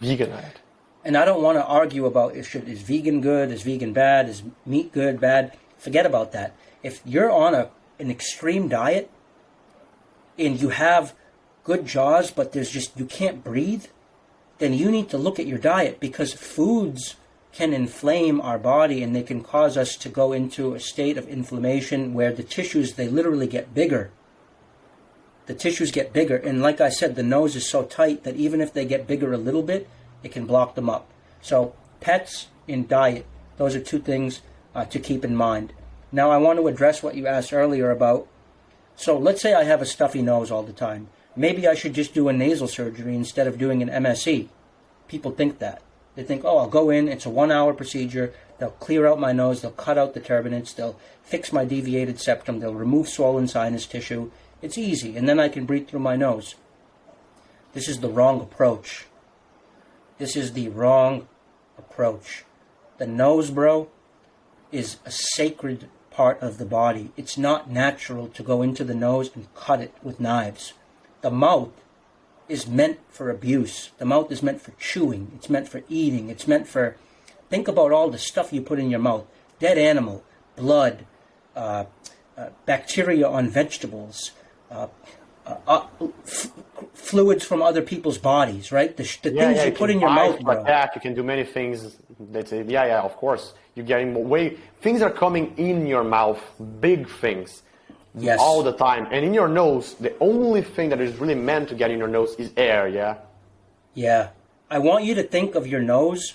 Vegan diet. And I don't want to argue about is vegan good, is vegan bad, is meat good, bad. Forget about that. If you're on an extreme diet and you have good jaws, but you can't breathe, then you need to look at your diet because foods can inflame our body and they can cause us to go into a state of inflammation where the tissues, they literally get bigger. The tissues get bigger. And like I said, the nose is so tight that even if they get bigger a little bit, it can block them up. So pets and diet, those are 2 things to keep in mind. Now I want to address what you asked earlier about, so let's say I have a stuffy nose all the time. Maybe I should just do a nasal surgery instead of doing an MSE. People think that. They think, oh, I'll go in, it's a 1-hour procedure, They'll clear out my nose, they'll cut out the turbinates, they'll fix my deviated septum, they'll remove swollen sinus tissue. It's easy, and then I can breathe through my nose. This is the wrong approach. This is the wrong approach. The nose, bro, is a sacred part of the body. It's not natural to go into the nose and cut it with knives. The mouth is meant for abuse. The mouth is meant for chewing. It's meant for eating. It's meant for... Think about all the stuff you put in your mouth. Dead animal, blood, bacteria on vegetables, fluids from other people's bodies, right? The things you put in your mouth, bro. You can do many things. That's it. Yeah, of course. You're getting way... Things are coming in your mouth, big things, yes, all the time. And in your nose, the only thing that is really meant to get in your nose is air, yeah? Yeah. I want you to think of your nose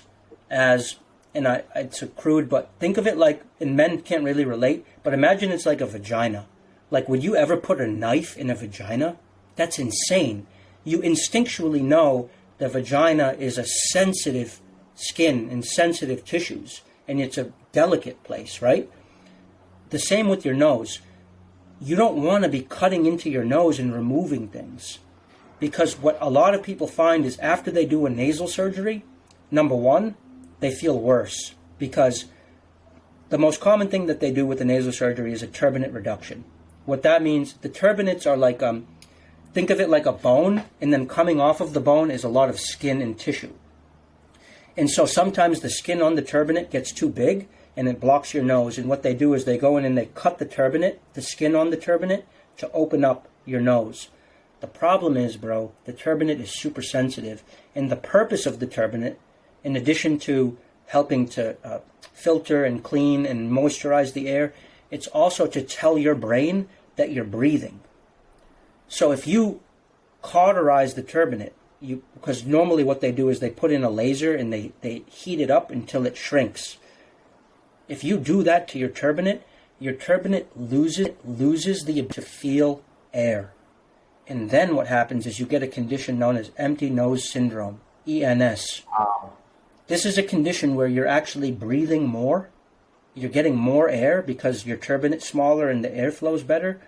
as... And it's a crude, but think of it like, and men can't really relate, but imagine it's like a vagina. Like, would you ever put a knife in a vagina? That's insane. You instinctually know the vagina is a sensitive skin and sensitive tissues, and it's a delicate place, right? The same with your nose. You don't want to be cutting into your nose and removing things, because what a lot of people find is after they do a nasal surgery, number one, they feel worse, because the most common thing that they do with the nasal surgery is a turbinate reduction. What that means, the turbinates are like, think of it like a bone, and then coming off of the bone is a lot of skin and tissue. And so sometimes the skin on the turbinate gets too big, and it blocks your nose. And what they do is they go in and they cut the turbinate, the skin on the turbinate, to open up your nose. The problem is, bro, the turbinate is super sensitive, and the purpose of the turbinate, in addition to helping to filter and clean and moisturize the air, it's also to tell your brain that you're breathing. So if you cauterize the turbinate, because normally what they do is they put in a laser and they heat it up until it shrinks. If you do that to your turbinate loses the ability to feel air. And then what happens is you get a condition known as empty nose syndrome, ENS. Wow. This is a condition where you're actually breathing more. You're getting more air because your turbinate's smaller and the air flows better,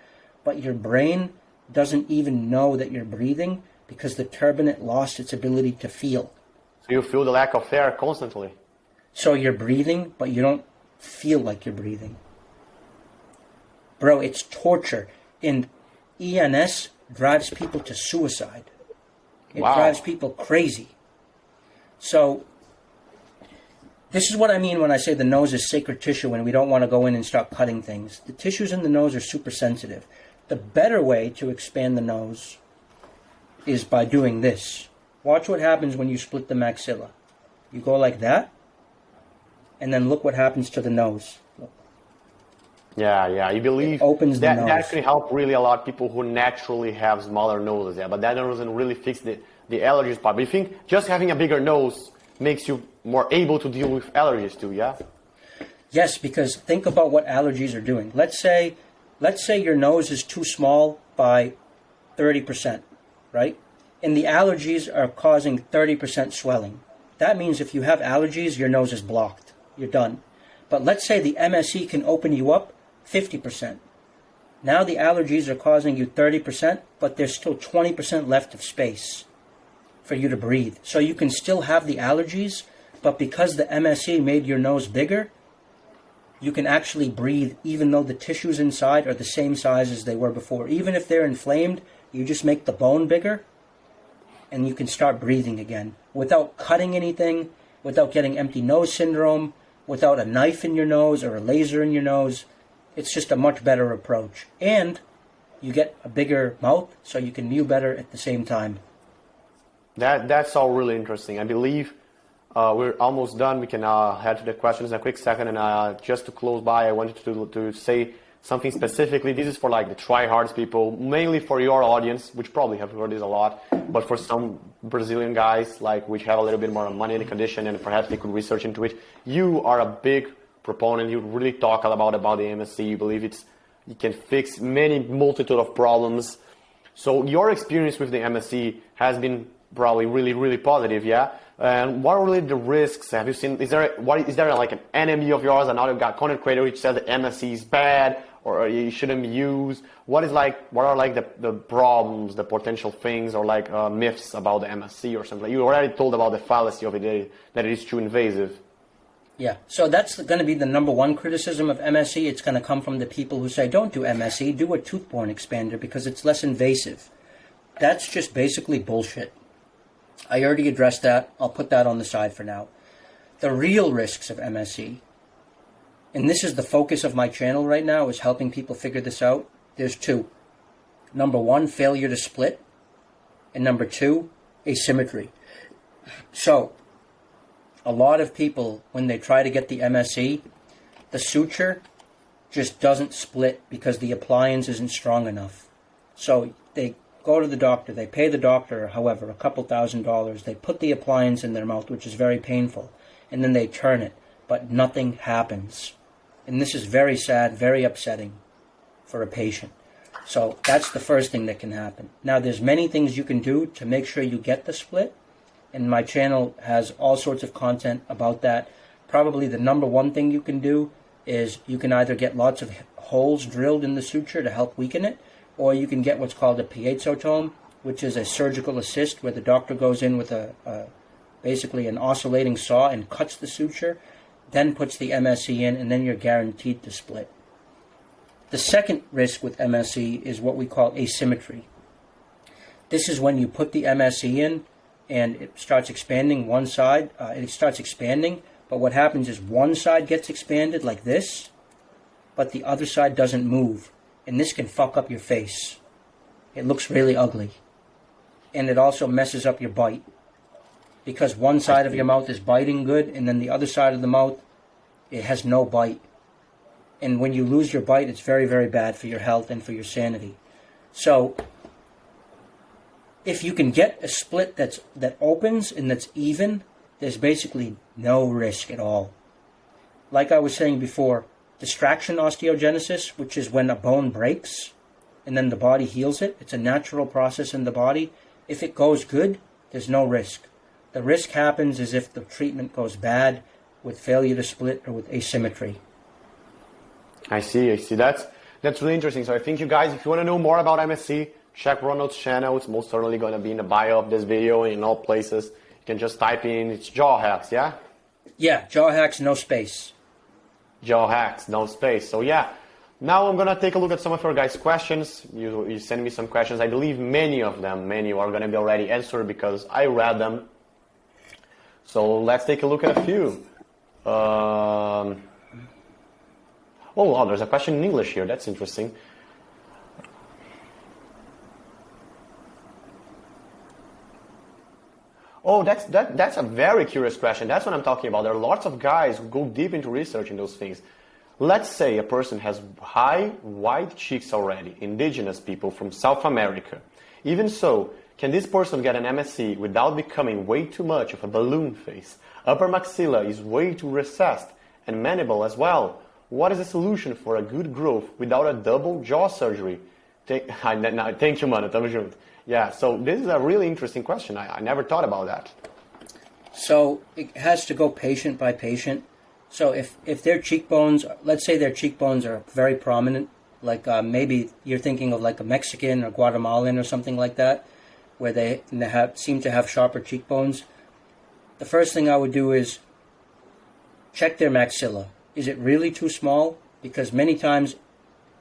but your brain doesn't even know that you're breathing because the turbinate lost its ability to feel. So you feel the lack of air constantly. So you're breathing, but you don't feel like you're breathing. Bro, it's torture. And ENS drives people to suicide. It drives people crazy. So this is what I mean when I say the nose is sacred tissue and we don't want to go in and start cutting things. The tissues in the nose are super sensitive. The better way to expand the nose is by doing this. Watch what happens when you split the maxilla. You go like that, and then look what happens to the nose. Look. Yeah. You believe it opens the nose. That can help really a lot of people who naturally have smaller noses. Yeah, but that doesn't really fix the allergies part. But you think just having a bigger nose makes you more able to deal with allergies too, yeah? Yes, because think about what allergies are doing. Let's say your nose is too small by 30%, right? And the allergies are causing 30% swelling. That means if you have allergies, your nose is blocked. You're done. But let's say the MSE can open you up 50%. Now the allergies are causing you 30%, but there's still 20% left of space for you to breathe. So you can still have the allergies, but because the MSE made your nose bigger, you can actually breathe even though the tissues inside are the same size as they were before. Even if they're inflamed, you just make the bone bigger and you can start breathing again without cutting anything, without getting empty nose syndrome, without a knife in your nose or a laser in your nose. It's just a much better approach. And you get a bigger mouth so you can mew better at the same time. That's all really interesting. I believe we're almost done. We can head to the questions in a quick second. And just to close by, I wanted to say something specifically. This is for like the tryhards people, mainly for your audience, which probably have heard this a lot, but for some Brazilian guys, like which have a little bit more money in the condition and perhaps they could research into it. You are a big proponent. You really talk about the MSC. You believe it can fix many multitude of problems. So your experience with the MSC has been probably really, really positive, yeah? And what are really the risks? Have you seen? Is there like an enemy of yours, another guy, content creator, which says that MSC is bad or you shouldn't be used? What are like the problems, the potential things, or like myths about the MSC or something? You already told about the fallacy of it, that it is too invasive. Yeah, so that's going to be the number one criticism of MSC. It's going to come from the people who say, don't do MSC, do a tooth-borne expander because it's less invasive. That's just basically bullshit. I already addressed that. I'll put that on the side for now. The real risks of MSC, and this is the focus of my channel right now, is helping people figure this out. There's two. Number one, failure to split. And number two, asymmetry. So, a lot of people, when they try to get the MSC, the suture just doesn't split because the appliance isn't strong enough. So they go to the doctor, they pay the doctor, however, a couple $1,000s, they put the appliance in their mouth, which is very painful, and then they turn it, but nothing happens. And this is very sad, very upsetting for a patient. So that's the first thing that can happen. Now, there's many things you can do to make sure you get the split, and my channel has all sorts of content about that. Probably the number one thing you can do is you can either get lots of holes drilled in the suture to help weaken it, or you can get what's called a piezotome, which is a surgical assist where the doctor goes in with basically an oscillating saw and cuts the suture, then puts the MSC in, and then you're guaranteed to split. The second risk with MSC is what we call asymmetry. This is when you put the MSC in and it starts expanding one side. It starts expanding, but what happens is one side gets expanded like this, but the other side doesn't move. And this can fuck up your face. It looks really ugly. And it also messes up your bite. Because one side of your mouth is biting good, and then the other side of the mouth, it has no bite. And when you lose your bite, it's very, very bad for your health and for your sanity. So, if you can get a split that opens and that's even, there's basically no risk at all. Like I was saying before, distraction osteogenesis, which is when a bone breaks and then the body heals it. It's a natural process in the body. If it goes good, there's no risk. The risk happens is if the treatment goes bad with failure to split or with asymmetry. I see. That's really interesting. So I think you guys, if you want to know more about MSC, check Ronald's channel. It's most certainly going to be in the bio of this video and in all places. You can just type in, it's Jawhacks, yeah? Yeah, Jawhacks, no space. Jawhacks, no space. So yeah, now I'm going to take a look at some of your guys' questions. You send me some questions. I believe many of them, many are going to be already answered because I read them. So let's take a look at a few. Oh, wow, there's a question in English here. That's interesting. Oh, that's a very curious question. That's what I'm talking about. There are lots of guys who go deep into researching those things. Let's say a person has high, wide cheeks already, indigenous people from South America. Even so, can this person get an MSC without becoming way too much of a balloon face? Upper maxilla is way too recessed, and mandible as well. What is the solution for a good growth without a double jaw surgery? Thank you, mano. Tamo junto. Yeah, so this is a really interesting question. I never thought about that. So it has to go patient by patient. So if their cheekbones, let's say their cheekbones are very prominent, like maybe you're thinking of like a Mexican or Guatemalan or something like that, where they seem to have sharper cheekbones, the first thing I would do is check their maxilla. Is it really too small? Because many times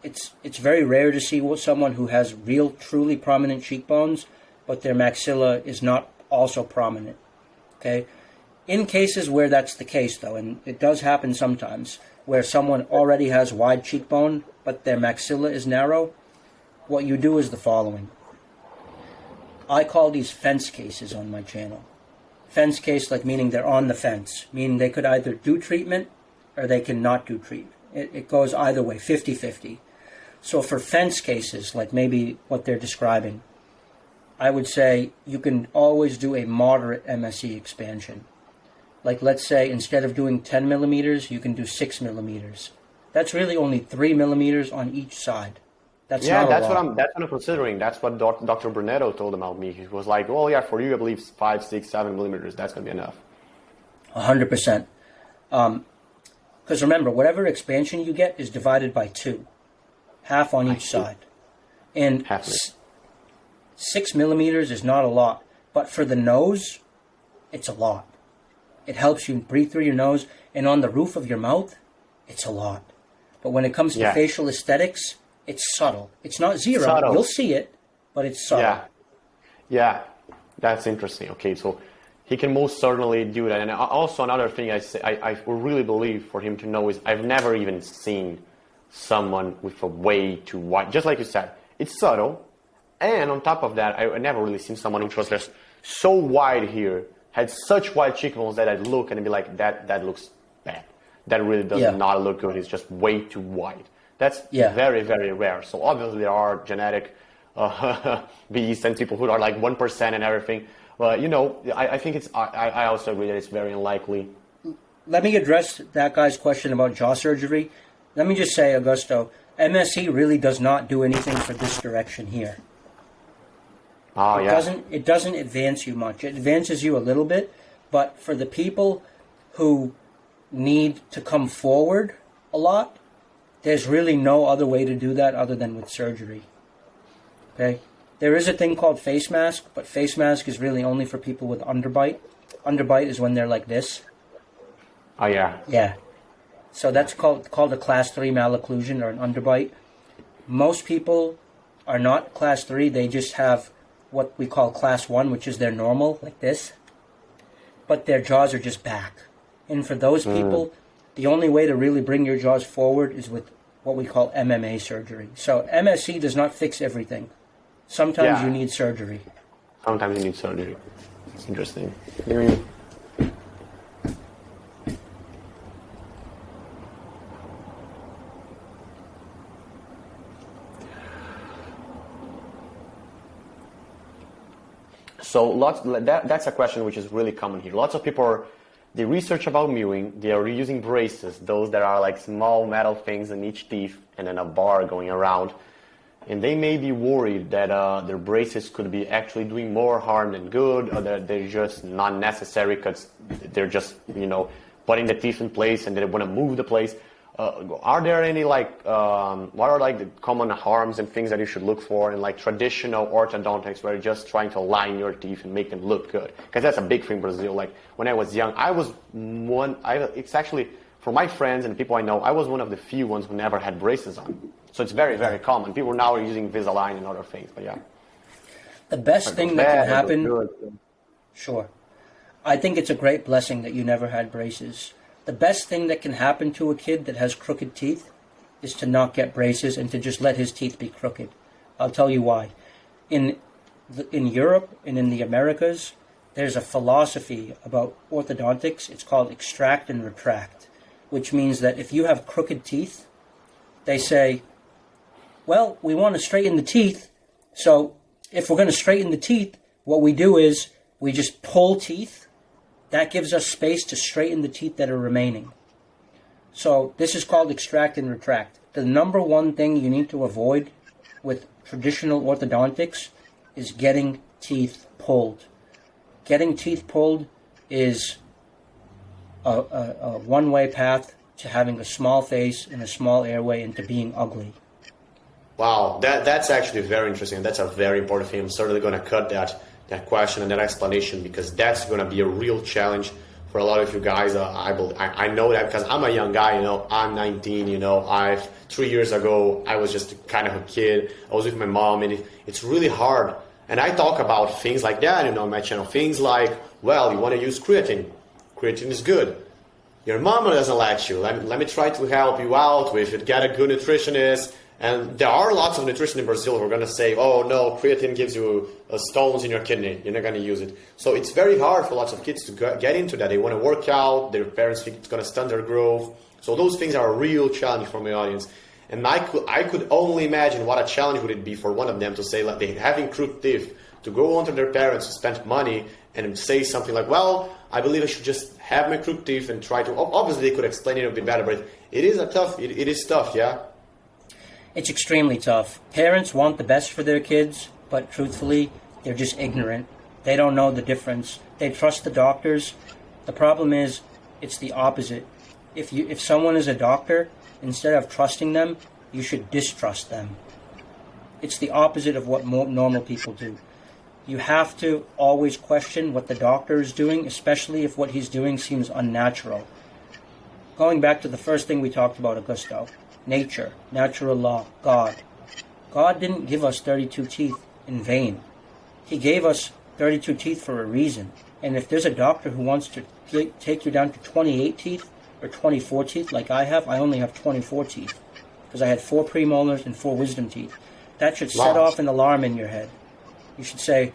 it's very rare to see someone who has real, truly prominent cheekbones, but their maxilla is not also prominent. Okay? In cases where that's the case, though, and it does happen sometimes, where someone already has wide cheekbone, but their maxilla is narrow, what you do is the following. I call these fence cases on my channel. Fence case, like meaning they're on the fence, meaning they could either do treatment or they can not do treatment. It goes either way, 50-50. So for fence cases, like maybe what they're describing, I would say you can always do a moderate MSC expansion. Like let's say instead of doing 10 millimeters, you can do 6 millimeters. That's really only 3 millimeters on each side. That's Yeah, not a lot. that's what I'm considering. That's what Dr. Brunetto told about me. He was like, "Oh yeah, for you, I believe 5, 6, 7 millimeters. That's gonna be enough." 100%. Because remember, whatever expansion you get is divided by 2, half on I each see. side. And Half of it. 6 millimeters is not a lot, but for the nose, it's a lot. It helps you breathe through your nose, and on the roof of your mouth, it's a lot. But when it comes to Yeah. facial aesthetics, it's subtle. It's not zero. Subtle. You'll see it, but it's subtle. Yeah, yeah, that's interesting. Okay, so he can most certainly do that. And also another thing I really believe for him to know is I've never even seen someone with a way too wide. Just like you said, it's subtle. And on top of that, I never really seen someone which was just so wide here, had such wide cheekbones that I'd look and be like, that looks bad. That really does Yeah. not look good. It's just way too wide. That's Yeah. very, very rare. So obviously there are genetic beasts and people who are like 1% and everything. But, I think I also agree that it's very unlikely. Let me address that guy's question about jaw surgery. Let me just say, Augusto, MSE really does not do anything for this direction here. Oh, yeah. It doesn't advance you much. It advances you a little bit, but for the people who need to come forward a lot, there's really no other way to do that other than with surgery. Okay? There is a thing called face mask, but face mask is really only for people with underbite. Underbite is when they're like this. Oh, yeah. Yeah. So that's called a class 3 malocclusion or an underbite. Most people are not class 3. They just have what we call class 1, which is their normal, like this. But their jaws are just back. And for those people, the only way to really bring your jaws forward is with what we call MMA surgery. So MSC does not fix everything. Sometimes Yeah. you need surgery. Sometimes you need surgery. It's interesting. So that's a question which is really common here. Lots of people they research about mewing. They are using braces, those that are like small metal things in each teeth and then a bar going around. And they may be worried that their braces could be actually doing more harm than good, or that they're just not necessary because they're just, putting the teeth in place and they want to move the place. Are there any what are like the common harms and things that you should look for in like traditional orthodontics where you're just trying to line your teeth and make them look good? Because that's a big thing in Brazil. Like when I was young, it's actually, for my friends and people I know, I was one of the few ones who never had braces on. So it's very, very common. People now are using Invisalign and other things, but yeah. The best thing that can happen... Good. Sure. I think it's a great blessing that you never had braces. The best thing that can happen to a kid that has crooked teeth is to not get braces and to just let his teeth be crooked. I'll tell you why. In Europe and in the Americas, there's a philosophy about orthodontics. It's called extract and retract, which means that if you have crooked teeth, they say, well, we want to straighten the teeth, so if we're going to straighten the teeth, what we do is we just pull teeth. That gives us space to straighten the teeth that are remaining. So this is called extract and retract. The number one thing you need to avoid with traditional orthodontics is getting teeth pulled. Getting teeth pulled is a one-way path to having a small face and a small airway and to being ugly. Wow, that's actually very interesting. That's a very important thing. I'm certainly going to cut that question and that explanation because that's going to be a real challenge for a lot of you guys. I know that because I'm a young guy, I'm 19, 3 years ago, I was just kind of a kid. I was with my mom and it's really hard. And I talk about things like that, on my channel. Things like, well, you want to use creatine. Creatine is good. Your mama doesn't let you. Let me try to help you out with it. Get a good nutritionist. And there are lots of nutritionists in Brazil who are going to say, oh, no, creatine gives you stones in your kidney. You're not going to use it. So it's very hard for lots of kids to get into that. They want to work out. Their parents think it's going to stunt their growth. So those things are a real challenge for my audience. And I could only imagine what a challenge would it be for one of them to say, like, they having crooked teeth, to go on to their parents who spent money and say something like, well, I believe I should just have my crooked teeth and try to... Obviously, they could explain it a bit better, but it is tough, yeah? It's extremely tough. Parents want the best for their kids, but truthfully, they're just ignorant. They don't know the difference. They trust the doctors. The problem is, it's the opposite. If someone is a doctor, instead of trusting them, you should distrust them. It's the opposite of what normal people do. You have to always question what the doctor is doing, especially if what he's doing seems unnatural. Going back to the first thing we talked about, Augusto, nature, natural law, God. God didn't give us 32 teeth in vain. He gave us 32 teeth for a reason. And if there's a doctor who wants to take you down to 28 teeth or 24 teeth like I have, I only have 24 teeth because I had 4 premolars and 4 wisdom teeth. That should set off an alarm in your head. You should say,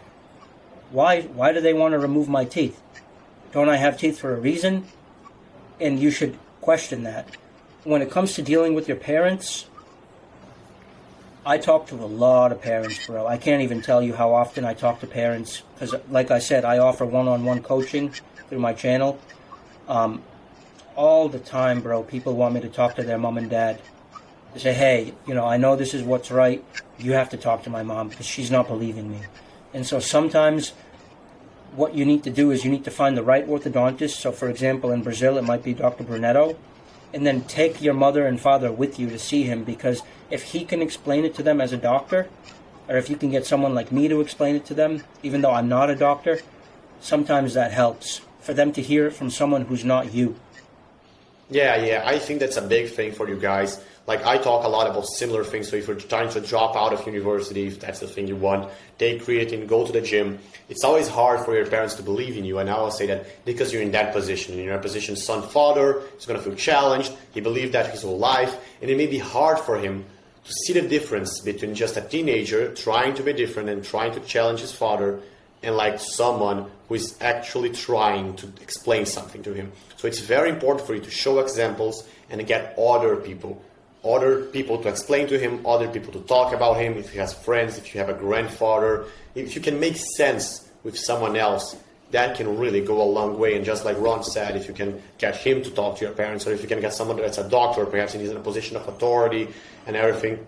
why do they want to remove my teeth? Don't I have teeth for a reason? And you should question that. When it comes to dealing with your parents, I talk to a lot of parents, bro. I can't even tell you how often I talk to parents because, like I said, I offer one-on-one coaching through my channel. All the time, bro, people want me to talk to their mom and dad. They say, hey, I know this is what's right. You have to talk to my mom because she's not believing me. And so sometimes what you need to do is you need to find the right orthodontist. So, for example, in Brazil, it might be Dr. Brunetto. And then take your mother and father with you to see him because if he can explain it to them as a doctor, or if you can get someone like me to explain it to them, even though I'm not a doctor, sometimes that helps for them to hear it from someone who's not you. Yeah, I think that's a big thing for you guys. Like, I talk a lot about similar things. So if you're trying to drop out of university, if that's the thing you want, take creatine, go to the gym. It's always hard for your parents to believe in you. And I always say that because you're in that position, in your position, son, father, he's going to feel challenged. He believed that his whole life. And it may be hard for him to see the difference between just a teenager trying to be different and trying to challenge his father and like someone who is actually trying to explain something to him. So it's very important for you to show examples and get other people to explain to him, other people to talk about him, if he has friends, if you have a grandfather. If you can make sense with someone else, that can really go a long way. And just like Ron said, if you can get him to talk to your parents, or if you can get someone that's a doctor, perhaps he's in a position of authority and everything,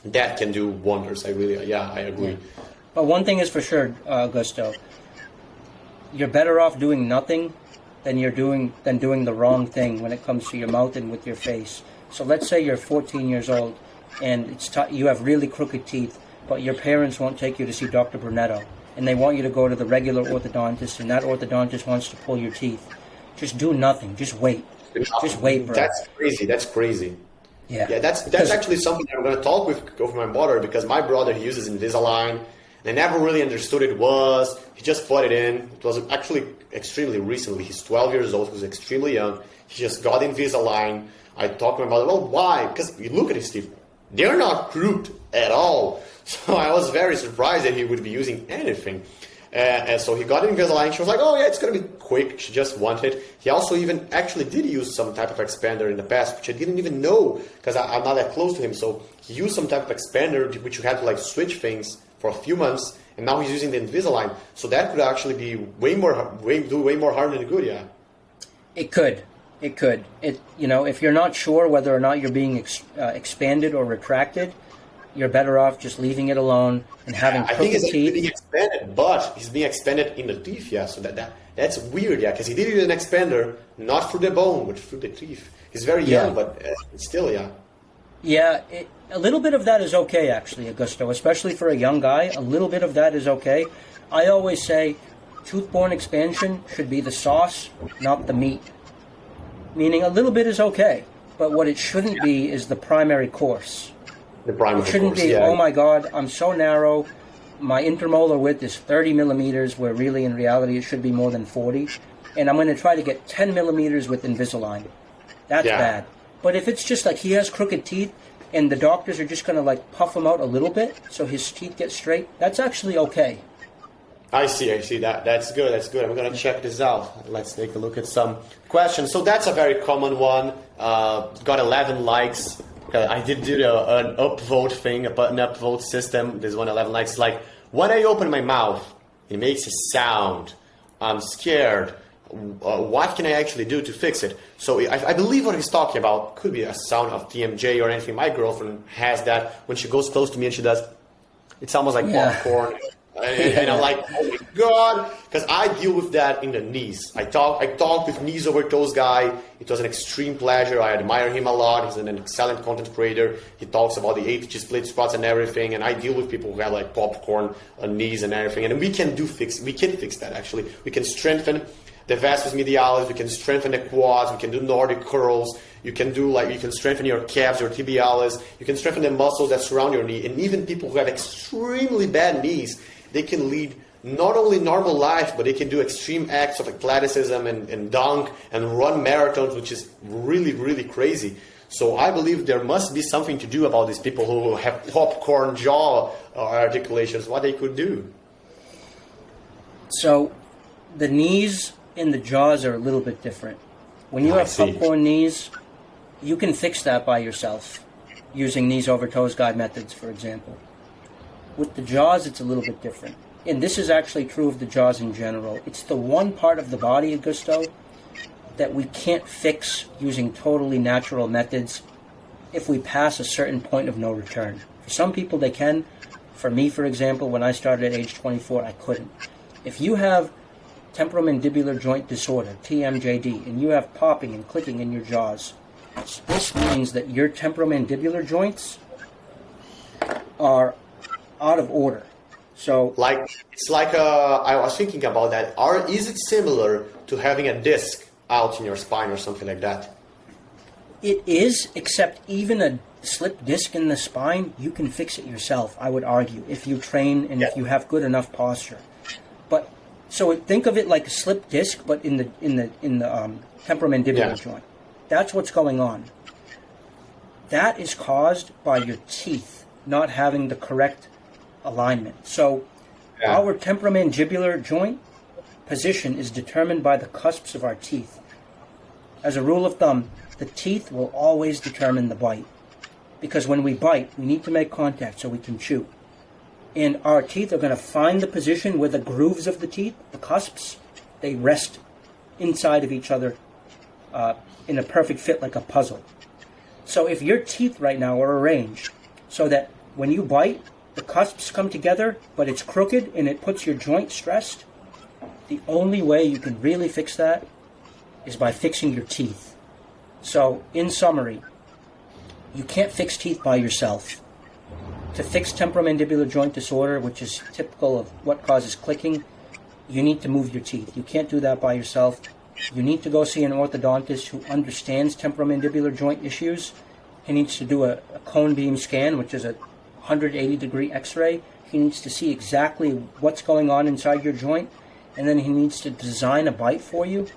that can do wonders. I agree. Yeah. But one thing is for sure, Augusto, you're better off doing nothing than doing the wrong thing when it comes to your mouth and with your face. So let's say you're 14 years old and you have really crooked teeth, but your parents won't take you to see Dr. Brunetto, and they want you to go to the regular orthodontist, and that orthodontist wants to pull your teeth. Just do nothing. Just wait. Just wait, bro. That's crazy. Yeah, that's actually something I'm going to talk with my mother, because my brother, he uses Invisalign. And I never really understood it was. He just put it in. It was actually extremely recently. He's 12 years old. He was extremely young. He just got Invisalign. I talked to my mother, well, why? Because you look at his teeth. They're not crooked at all. So I was very surprised that he would be using anything. And so he got Invisalign. She was like, oh, yeah, it's going to be quick. She just wanted it. He also even actually did use some type of expander in the past, which I didn't even know because I'm not that close to him. So he used some type of expander, which you had to like switch things for a few months, and now he's using the Invisalign. So that could actually be do way more harm than good, yeah. It could. If you're not sure whether or not you're being expanded or retracted, you're better off just leaving it alone and having crooked teeth. I think he's being expanded, but he's being expanded in the teeth, yeah. So that's weird, yeah, because he did use an expander, not through the bone, but through the teeth. He's very young, but still, yeah. Yeah, a little bit of that is okay, actually, Augusto, especially for a young guy. A little bit of that is okay. I always say tooth-borne expansion should be the sauce, not the meat. Meaning a little bit is okay, but what it shouldn't be is the primary course. It shouldn't be, oh my God, I'm so narrow, my intermolar width is 30 millimeters, where really in reality it should be more than 40, and I'm going to try to get 10 millimeters with Invisalign. That's bad. But if it's just like he has crooked teeth and the doctors are just going to like puff him out a little bit so his teeth get straight, that's actually okay. I see that. That's good. I'm going to check this out. Let's take a look at some questions. So that's a very common one. Got 11 likes. I did do an upvote thing, an upvote system. This one, 11 likes. It's like, when I open my mouth, it makes a sound. I'm scared. what can I actually do to fix it? So I believe what he's talking about could be a sound of TMJ or anything. My girlfriend has that when she goes close to me and she does, it's almost like popcorn. And I'm like, oh my God, because I deal with that in the knees. I talk with knees over toes guy. It was an extreme pleasure. I admire him a lot. He's an excellent content creator. He talks about the ATG split squats and everything. And I deal with people who have like popcorn on knees and everything. And we can fix that actually. We can strengthen the vastus medialis. We can strengthen the quads. We can do Nordic curls. You can strengthen your calves, your tibialis. You can strengthen the muscles that surround your knee. And even people who have extremely bad knees, they can lead not only normal life, but they can do extreme acts of athleticism and dunk and run marathons, which is really, really crazy. So I believe there must be something to do about these people who have popcorn jaw articulations, what they could do. So the knees and the jaws are a little bit different. When you have popcorn knees, you can fix that by yourself using knees over toes guide methods, for example. With the jaws, it's a little bit different. And this is actually true of the jaws in general. It's the one part of the body, Augusto, that we can't fix using totally natural methods if we pass a certain point of no return. For some people, they can. For me, for example, when I started at age 24, I couldn't. If you have temporomandibular joint disorder, TMJD, and you have popping and clicking in your jaws, this means that your temporomandibular joints are out of order. So I was thinking about that. Is it similar to having a disc out in your spine or something like that? It is, except even a slipped disc in the spine, you can fix it yourself, I would argue, if you train and if you have good enough posture. But so think of it like a slipped disc, but in the temporomandibular joint. That's what's going on. That is caused by your teeth not having the correct alignment. So our temporomandibular joint position is determined by the cusps of our teeth. As a rule of thumb, the teeth will always determine the bite. Because when we bite, we need to make contact so we can chew. And our teeth are going to find the position where the grooves of the teeth, the cusps, they rest inside of each other in a perfect fit like a puzzle. So if your teeth right now are arranged so that when you bite, the cusps come together, but it's crooked and it puts your joint stressed, the only way you can really fix that is by fixing your teeth. So, in summary, you can't fix teeth by yourself. To fix temporomandibular joint disorder, which is typical of what causes clicking, you need to move your teeth. You can't do that by yourself. You need to go see an orthodontist who understands temporomandibular joint issues. He needs to do a cone beam scan, which is a 180-degree x-ray. He needs to see exactly what's going on inside your joint, and then he needs to design a bite for you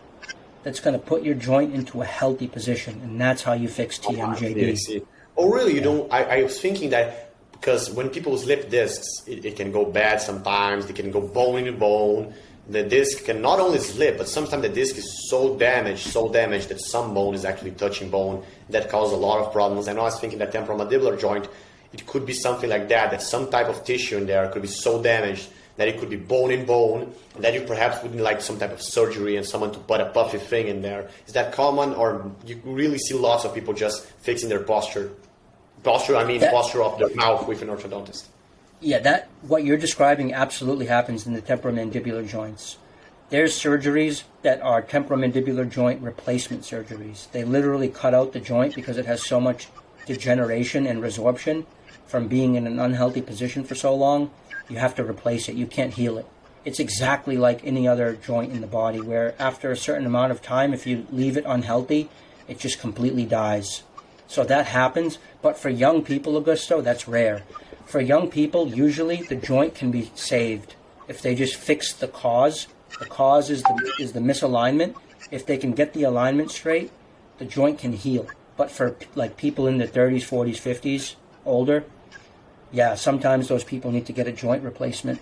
that's going to put your joint into a healthy position, and that's how you fix TMJD. Oh, really? You don't? I was thinking that because when people slip discs, it can go bad sometimes. They can go bone in bone. The disc can not only slip, but sometimes the disc is so damaged that some bone is actually touching bone. That causes a lot of problems. And I was thinking that temporomandibular joint, it could be something like that some type of tissue in there could be so damaged that it could be bone in bone, and that you perhaps would like some type of surgery and someone to put a puffy thing in there. Is that common, or you really see lots of people just fixing their posture? Posture of their mouth with an orthodontist. Yeah, what you're describing absolutely happens in the temporomandibular joints. There's surgeries that are temporomandibular joint replacement surgeries. They literally cut out the joint because it has so much degeneration and resorption from being in an unhealthy position for so long. You have to replace it. You can't heal it. It's exactly like any other joint in the body where after a certain amount of time, if you leave it unhealthy, it just completely dies. So that happens. But for young people, Augusto, that's rare. For young people, usually the joint can be saved if they just fix the cause. The cause is the misalignment. If they can get the alignment straight, the joint can heal. But for like people in their 30s, 40s, 50s, older, yeah, sometimes those people need to get a joint replacement.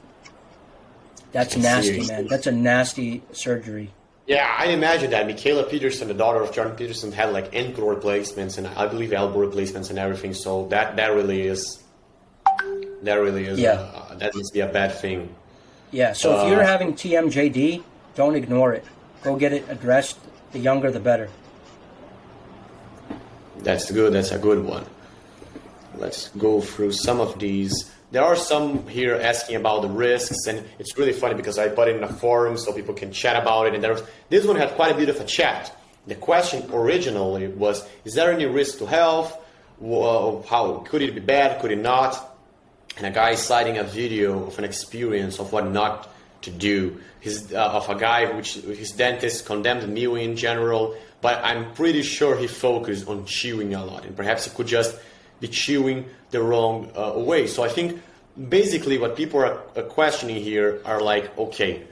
That's nasty, man. That's a nasty surgery. Yeah, I imagine that. Michaela Peterson, the daughter of Jordan Peterson, had like ankle replacements and I believe elbow replacements and everything. So that really is. That must be a bad thing. Yeah. So if you're having TMJD, don't ignore it. Go get it addressed. The younger, the better. That's good. That's a good one. Let's go through some of these. There are some here asking about the risks, and it's really funny because I put it in a forum so people can chat about it. And this one had quite a bit of a chat. The question originally was, is there any risk to health? How could it be bad? Could it not? And a guy citing a video of an experience of what not to do. Of a guy which his dentist condemned mewing in general, but I'm pretty sure he focused on chewing a lot, and perhaps he could just be chewing the wrong way. So I think basically what people are questioning here are like, okay,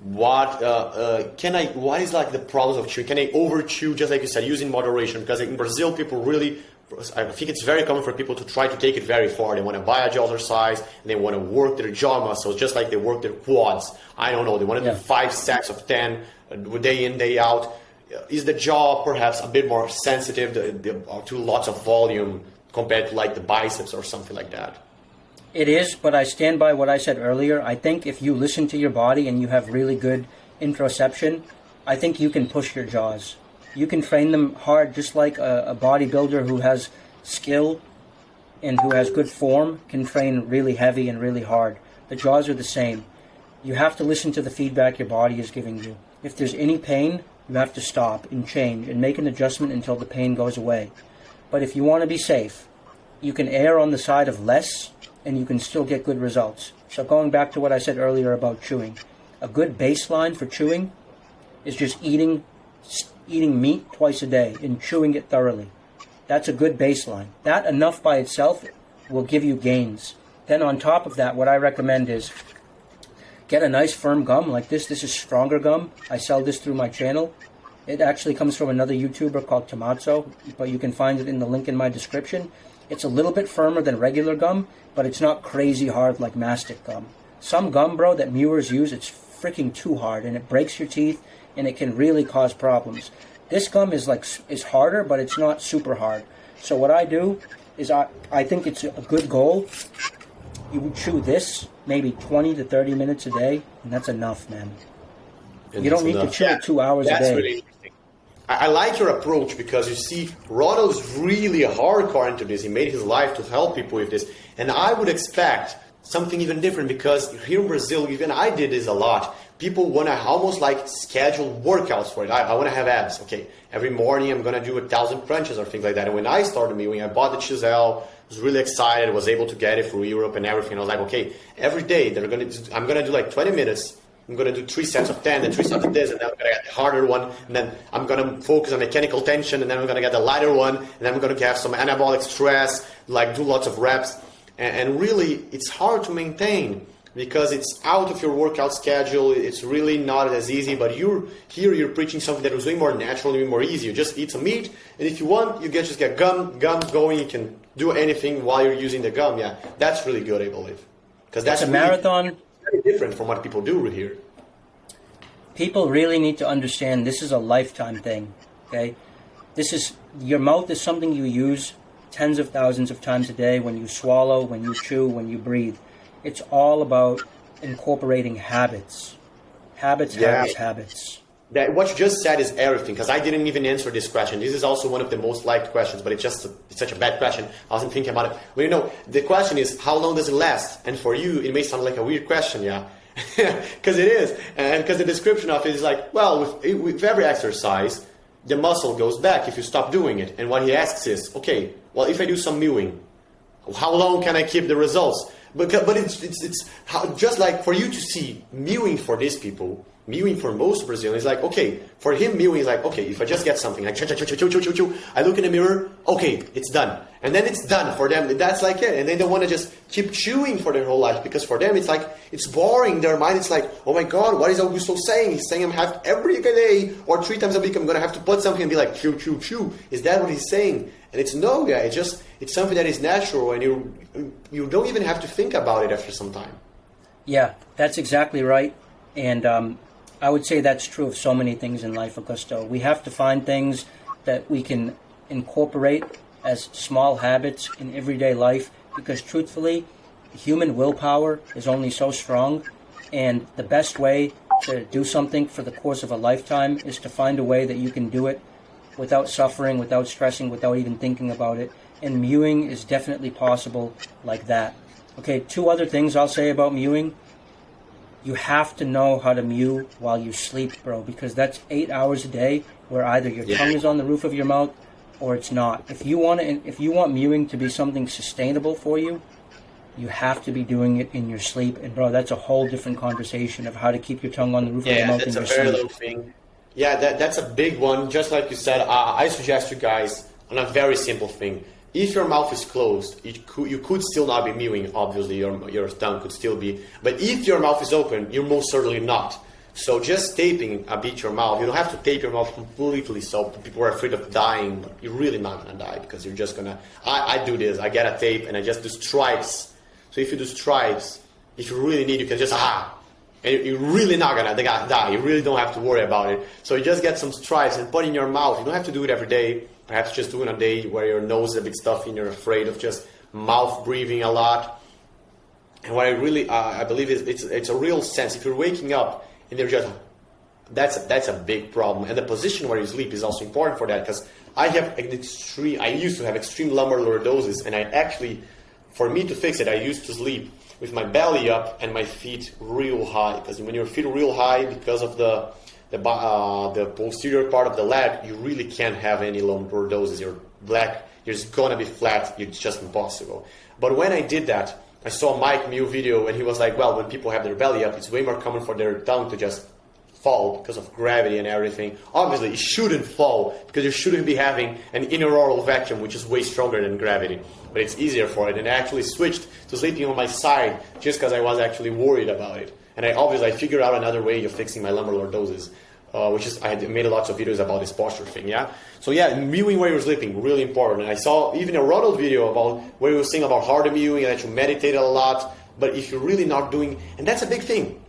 what is like the problems of chewing? Can I over chew, just like you said, using moderation? Because in Brazil, people really, I think it's very common for people to try to take it very far. They want to buy a jaw exercise and they want to work their jaw muscles just like they work their quads. I don't know. They want to do 5 sets of 10 day in, day out. Is the jaw perhaps a bit more sensitive to lots of volume compared to like the biceps or something like that? It is, but I stand by what I said earlier. I think if you listen to your body and you have really good interoception, I think you can push your jaws. You can train them hard, just like a bodybuilder who has skill and who has good form can train really heavy and really hard. The jaws are the same. You have to listen to the feedback your body is giving you. If there's any pain, you have to stop and change and make an adjustment until the pain goes away. But if you want to be safe, you can err on the side of less and you can still get good results. So going back to what I said earlier about chewing, a good baseline for chewing is just eating meat twice a day and chewing it thoroughly. That's a good baseline. That enough by itself will give you gains. Then on top of that, what I recommend is get a nice firm gum like this. This is stronger gum. I sell this through my channel. It actually comes from another YouTuber called Tomazzo, but you can find it in the link in my description. It's a little bit firmer than regular gum, but it's not crazy hard like mastic gum. Some gum, bro, that mewers use, it's freaking too hard and it breaks your teeth and it can really cause problems. This gum is harder, but it's not super hard. So what I do is I think it's a good goal. You chew this maybe 20 to 30 minutes a day, and that's enough, man. And you don't need to chew it 2 hours a day. That's really interesting. I like your approach because you see, Rodo's really hardcore into this. He made his life to help people with this. And I would expect something even different because here in Brazil, even I did this a lot. People want to almost like schedule workouts for it. I want to have abs. Okay, every morning I'm going to do 1,000 crunches or things like that. And when I started mewing, I bought the chisel, was really excited, was able to get it through Europe and everything. I was like, okay, every day I'm going to do like 20 minutes. I'm going to do 3 sets of 10, then 3 sets of this, and then I'm going to get the harder one, and then I'm going to focus on mechanical tension, and then I'm going to get the lighter one, and then I'm going to have some anabolic stress, like do lots of reps. And really, it's hard to maintain because it's out of your workout schedule. It's really not as easy, but you're preaching something that is way more natural, way more easy. You just eat some meat, and if you want, you just get gum going. You can do anything while you're using the gum. Yeah, that's really good, I believe. Because that's a marathon. Very different from what people do here. People really need to understand this is a lifetime thing, okay? Your mouth is something you use tens of thousands of times a day when you swallow, when you chew, when you breathe. It's all about incorporating habits. Habits. That what you just said is everything, because I didn't even answer this question. This is also one of the most liked questions, but it's such a bad question. I wasn't thinking about it. Well, the question is, how long does it last? And for you, it may sound like a weird question, yeah? Because it is. And because the description of it is like, well, with every exercise, the muscle goes back if you stop doing it. And what he asks is, okay, well, if I do some mewing, how long can I keep the results? But it's just like for you to see mewing for these people, mewing for most Brazilians, like, okay, for him, mewing is like, okay, if I just get something, like, chew, I look in the mirror, okay, it's done. And then it's done for them. That's like it. And they don't want to just keep chewing for their whole life because for them, it's like, it's boring. Their mind, it's like, oh my God, what is Augusto saying? He's saying every day or 3 times a week, I'm going to have to put something and be like, chew. Is that what he's saying? And it's no, yeah, it's something that is natural and you don't even have to think about it after some time. Yeah, that's exactly right. And I would say that's true of so many things in life, Augusto. We have to find things that we can incorporate as small habits in everyday life because truthfully, human willpower is only so strong and the best way to do something for the course of a lifetime is to find a way that you can do it without suffering, without stressing, without even thinking about it. And mewing is definitely possible like that. Okay, 2 other things I'll say about mewing. You have to know how to mew while you sleep, bro, because that's 8 hours a day where either your tongue is on the roof of your mouth or it's not. If you want mewing to be something sustainable for you, you have to be doing it in your sleep. And bro, that's a whole different conversation of how to keep your tongue on the roof of your mouth in your sleep. Yeah, that's a very little thing. Yeah, that's a big one. Just like you said, I suggest you guys on a very simple thing. If your mouth is closed, you could still not be mewing. Obviously, your tongue could still be. But if your mouth is open, you're most certainly not. So just taping a bit your mouth. You don't have to tape your mouth completely so people are afraid of dying. But you're really not going to die because you're just going to... I do this. I get a tape and I just do stripes. So if you do stripes, if you really need, you can just... And you're really not going to die. You really don't have to worry about it. So you just get some stripes and put in your mouth. You don't have to do it every day. Perhaps just doing a day where your nose is a bit stuffy and you're afraid of just mouth breathing a lot. And what I really, I believe is it's a real sense. If you're waking up and you're just, that's a big problem. And the position where you sleep is also important for that because I used to have extreme lumbar lordosis, and I actually, for me to fix it, I used to sleep with my belly up and my feet real high. Because when your feet are real high, because of the posterior part of the leg, you really can't have any lumbar lordosis. You're just gonna be flat. It's just impossible. But when I did that, I saw Mike Mew video, and he was like, well, when people have their belly up, it's way more common for their tongue to just fall because of gravity and everything. Obviously, it shouldn't fall because you shouldn't be having an intraoral vacuum, which is way stronger than gravity. But it's easier for it. And I actually switched to sleeping on my side just because I was actually worried about it. And I figured out another way of fixing my lumbar lordosis, which is I had made lots of videos about this posture thing, yeah? So yeah, mewing where you're sleeping, really important. And I saw even a Ronald video about where he was saying about hard mewing and that you meditate a lot. But if you're really not doing, and that's a big thing.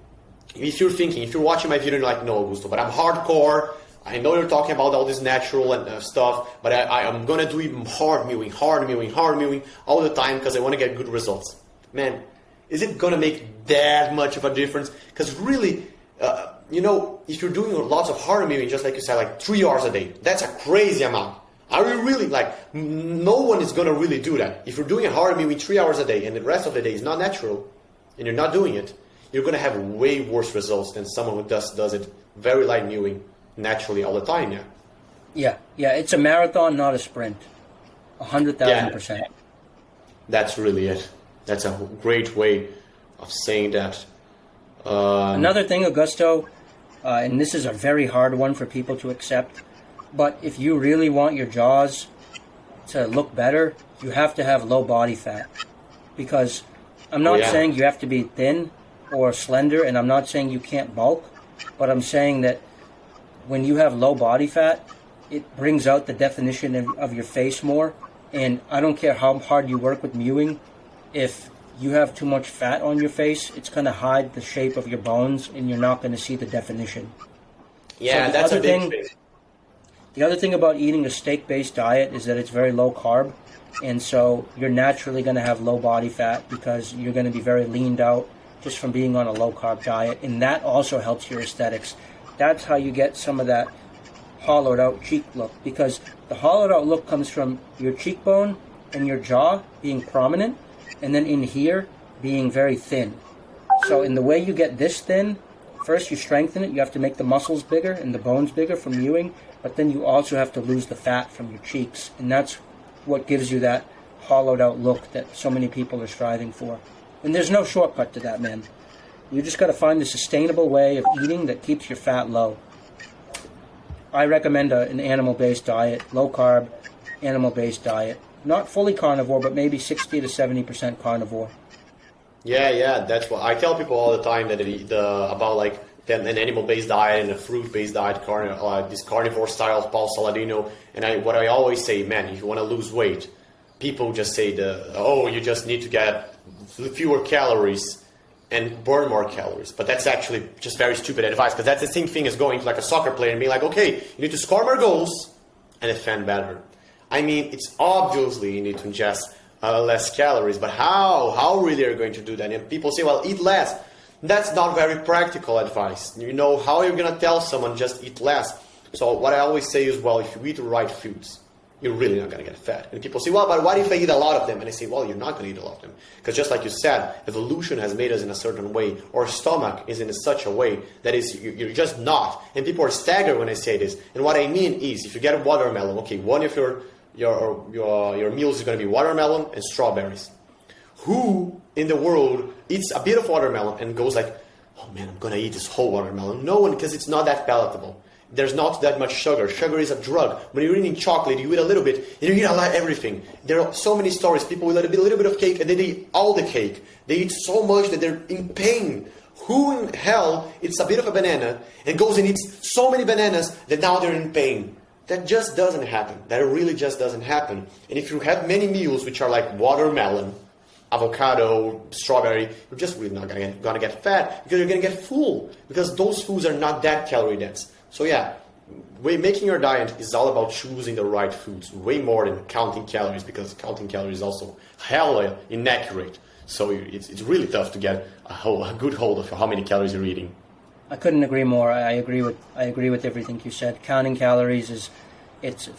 If you're watching my video and you're like, no, Augusto, but I'm hardcore. I know you're talking about all this natural and stuff, but I'm going to do even hard mewing all the time because I want to get good results. Man, is it going to make that much of a difference? Because really, if you're doing lots of hard mewing, just like you said, like 3 hours a day, that's a crazy amount. Are you really, no one is going to really do that. If you're doing a hard mewing 3 hours a day and the rest of the day is not natural and you're not doing it, you're going to have way worse results than someone who does it very light mewing naturally all the time, yeah? Yeah, it's a marathon, not a sprint. 100,000%. That's really it. That's a great way of saying that. Another thing, Augusto, and this is a very hard one for people to accept, but if you really want your jaws to look better, you have to have low body fat. Because I'm not saying you have to be thin or slender, and I'm not saying you can't bulk, but I'm saying that when you have low body fat, it brings out the definition of your face more. And I don't care how hard you work with mewing, if you have too much fat on your face, it's going to hide the shape of your bones, and you're not going to see the definition. Yeah, so that's a big thing. The other thing about eating a steak-based diet is that it's very low carb, and so you're naturally going to have low body fat because you're going to be very leaned out just from being on a low-carb diet, and that also helps your aesthetics. That's how you get some of that hollowed-out cheek look, because the hollowed-out look comes from your cheekbone and your jaw being prominent, and then in here being very thin. So in the way you get this thin, first you strengthen it, you have to make the muscles bigger and the bones bigger from mewing, but then you also have to lose the fat from your cheeks, and that's what gives you that hollowed out look that so many people are striving for. And there's no shortcut to that, man. You just got to find a sustainable way of eating that keeps your fat low. I recommend an animal-based diet, low-carb, animal-based diet. Not fully carnivore, but maybe 60 to 70% carnivore. Yeah, that's what I tell people all the time, that about like an animal-based diet and a fruit-based diet, this carnivore style of Paul Saladino. And what I always say, man, if you want to lose weight, people just say you just need to get fewer calories and burn more calories. But that's actually just very stupid advice, because that's the same thing as going to like a soccer player and being like, okay, you need to score more goals and defend better. I mean, it's obviously you need to ingest less calories, but how really are you going to do that? And people say, well, eat less. That's not very practical advice. You know, how are you going to tell someone just eat less? So what I always say is, well, if you eat the right foods, you're really not going to get fat. And people say, well, but what if I eat a lot of them? And I say, well, you're not going to eat a lot of them. Because just like you said, evolution has made us in a certain way. Our stomach is in such a way that is you're just not. And people are staggered when I say this. And what I mean is, if you get a watermelon, okay, one of your meals is going to be watermelon and strawberries. Who in the world eats a bit of watermelon and goes like, oh man, I'm going to eat this whole watermelon? No one, because it's not that palatable. There's not that much sugar. Sugar is a drug. When you're eating chocolate, you eat a little bit, and you eat a lot of everything. There are so many stories. People will eat a little bit of cake, and then they eat all the cake. They eat so much that they're in pain. Who in hell eats a bit of a banana and goes and eats so many bananas that now they're in pain? That just doesn't happen. That really just doesn't happen. And if you have many meals which are like watermelon, avocado, strawberry, you're just really not gonna get fat because you're gonna get full because those foods are not that calorie dense. So yeah, making your diet is all about choosing the right foods, way more than counting calories, because counting calories is also hella inaccurate. So it's really tough to get a good hold of how many calories you're eating. I couldn't agree more. I agree with everything you said. Counting calories it's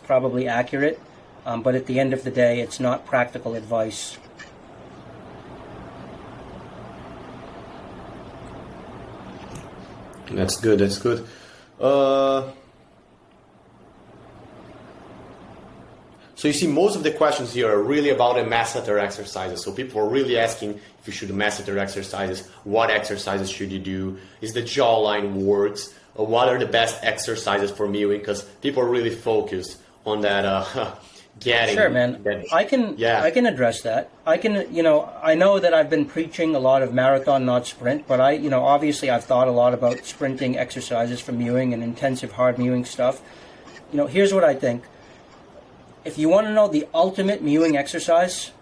probably accurate, but at the end of the day, it's not practical advice. That's good. So you see, most of the questions here are really about the masseter exercises. So people are really asking if you should do masseter exercises, what exercises should you do, is the jawline works, or what are the best exercises for mewing, because people are really focused on that getting. Sure, man. I can address that. I know that I've been preaching a lot of marathon, not sprint, but obviously I've thought a lot about sprinting exercises for mewing and intensive hard mewing stuff. Here's what I think. If you want to know the ultimate mewing exercise,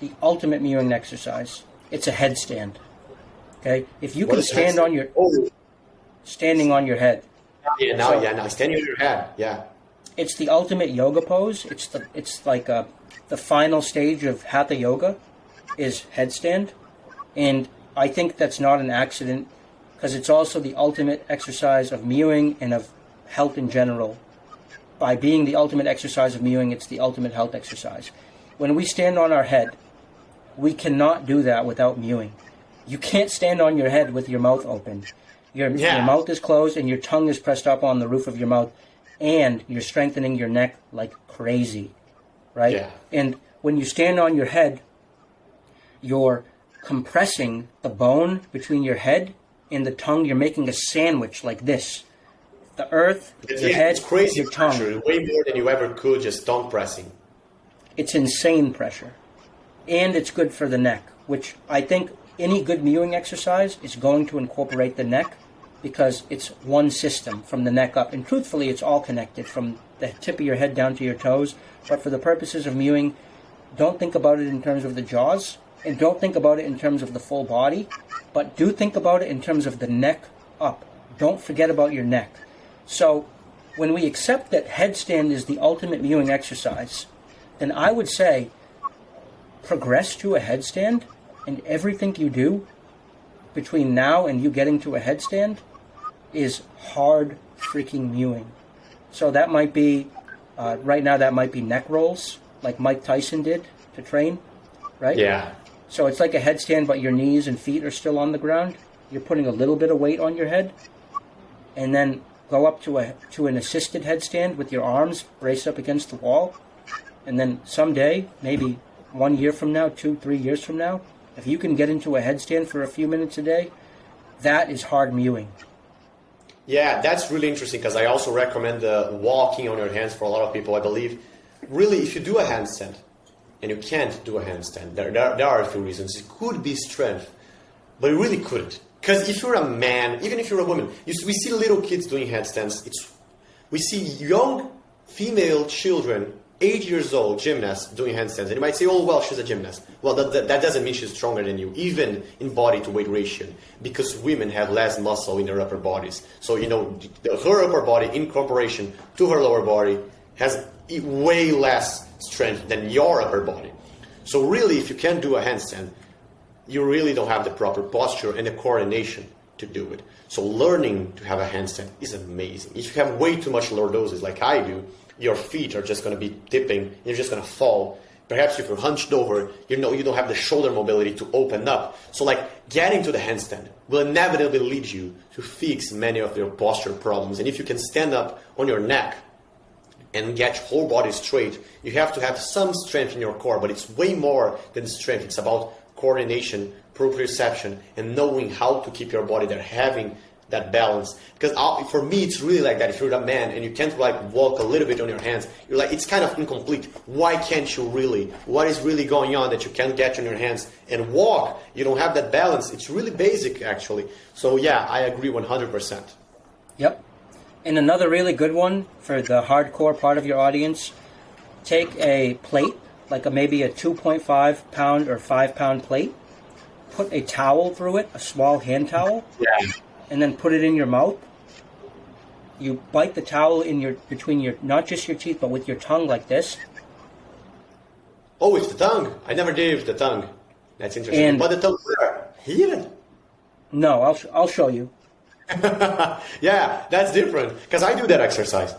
it's a headstand. Okay? If you can stand on your standing on your head. Now standing on your head. Yeah. It's the ultimate yoga pose. It's like the final stage of hatha yoga is headstand, and I think that's not an accident because it's also the ultimate exercise of mewing and of health in general. By being the ultimate exercise of mewing, it's the ultimate health exercise. When we stand on our head, we cannot do that without mewing. You can't stand on your head with your mouth open. Your mouth is closed and your tongue is pressed up on the roof of your mouth, and you're strengthening your neck like crazy, right? Yeah. And when you stand on your head, you're compressing the bone between your head and the tongue. You're making a sandwich like this. The earth, your head, it's crazy your tongue. Pressure, way more than you ever could just tongue pressing. It's insane pressure. And it's good for the neck, which I think any good mewing exercise is going to incorporate the neck because it's one system from the neck up. And truthfully, it's all connected from the tip of your head down to your toes. But for the purposes of mewing, don't think about it in terms of the jaws, and don't think about it in terms of the full body, but do think about it in terms of the neck up. Don't forget about your neck. So when we accept that headstand is the ultimate mewing exercise, then I would say progress to a headstand, and everything you do between now and you getting to a headstand is hard freaking mewing. So that might be, right now that might be neck rolls, like Mike Tyson did to train, right? Yeah. So it's like a headstand, but your knees and feet are still on the ground. You're putting a little bit of weight on your head, and then go up to an assisted headstand with your arms braced up against the wall. And then someday, maybe 1 year from now, 2-3 years from now, if you can get into a headstand for a few minutes a day, that is hard mewing. Yeah, that's really interesting because I also recommend walking on your hands for a lot of people. I believe, really, if you do a handstand and you can't do a handstand, there are a few reasons. It could be strength, but it really couldn't. Because if you're a man, even if you're a woman, we see little kids doing headstands. We see young female children, 8 years old, gymnasts doing handstands. And you might say, oh, well, she's a gymnast. Well, that doesn't mean she's stronger than you, even in body to weight ratio, because women have less muscle in their upper bodies. So, her upper body in comparison to her lower body has way less strength than your upper body. So really, if you can't do a handstand, you really don't have the proper posture and the coordination to do it. So learning to have a handstand is amazing. If you have way too much lordosis like I do, your feet are just going to be dipping, and you're just going to fall. Perhaps if you're hunched over, you don't have the shoulder mobility to open up. So like getting to the handstand will inevitably lead you to fix many of your posture problems. And if you can stand up on your neck and get your whole body straight, you have to have some strength in your core, but it's way more than strength. It's about coordination, proprioception, and knowing how to keep your body there, having that balance. Because for me, it's really like that. If you're a man and you can't like walk a little bit on your hands, you're like, it's kind of incomplete. Why can't you really? What is really going on that you can't get on your hands and walk? You don't have that balance. It's really basic, actually. So yeah, I agree 100%. Yep. And another really good one for the hardcore part of your audience, take a plate, like maybe a 2.5 pound or 5 pound plate, put a towel through it, a small hand towel, and then put it in your mouth. You bite the towel between your, not just your teeth, but with your tongue like this. Oh, with the tongue. I never did with the tongue. That's interesting. But the tongue here? No, I'll show you. Yeah, that's different, because I do that exercise.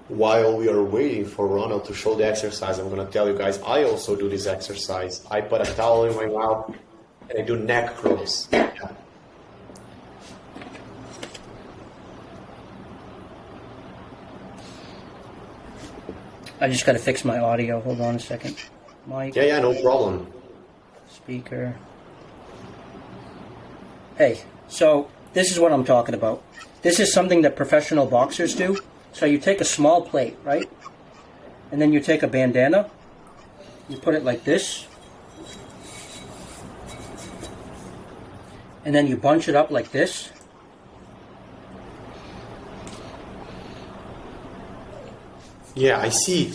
While we are waiting for Ronald to show the exercise, I'm going to tell you guys, I also do this exercise. I put a towel in my mouth and I do neck curls. Yeah. I just got to fix my audio. Hold on a second. Mic. Yeah, no problem. Speaker. Hey, so this is what I'm talking about. This is something that professional boxers do. So you take a small plate, right? And then you take a bandana. You put it like this. And then you bunch it up like this. Yeah, I see.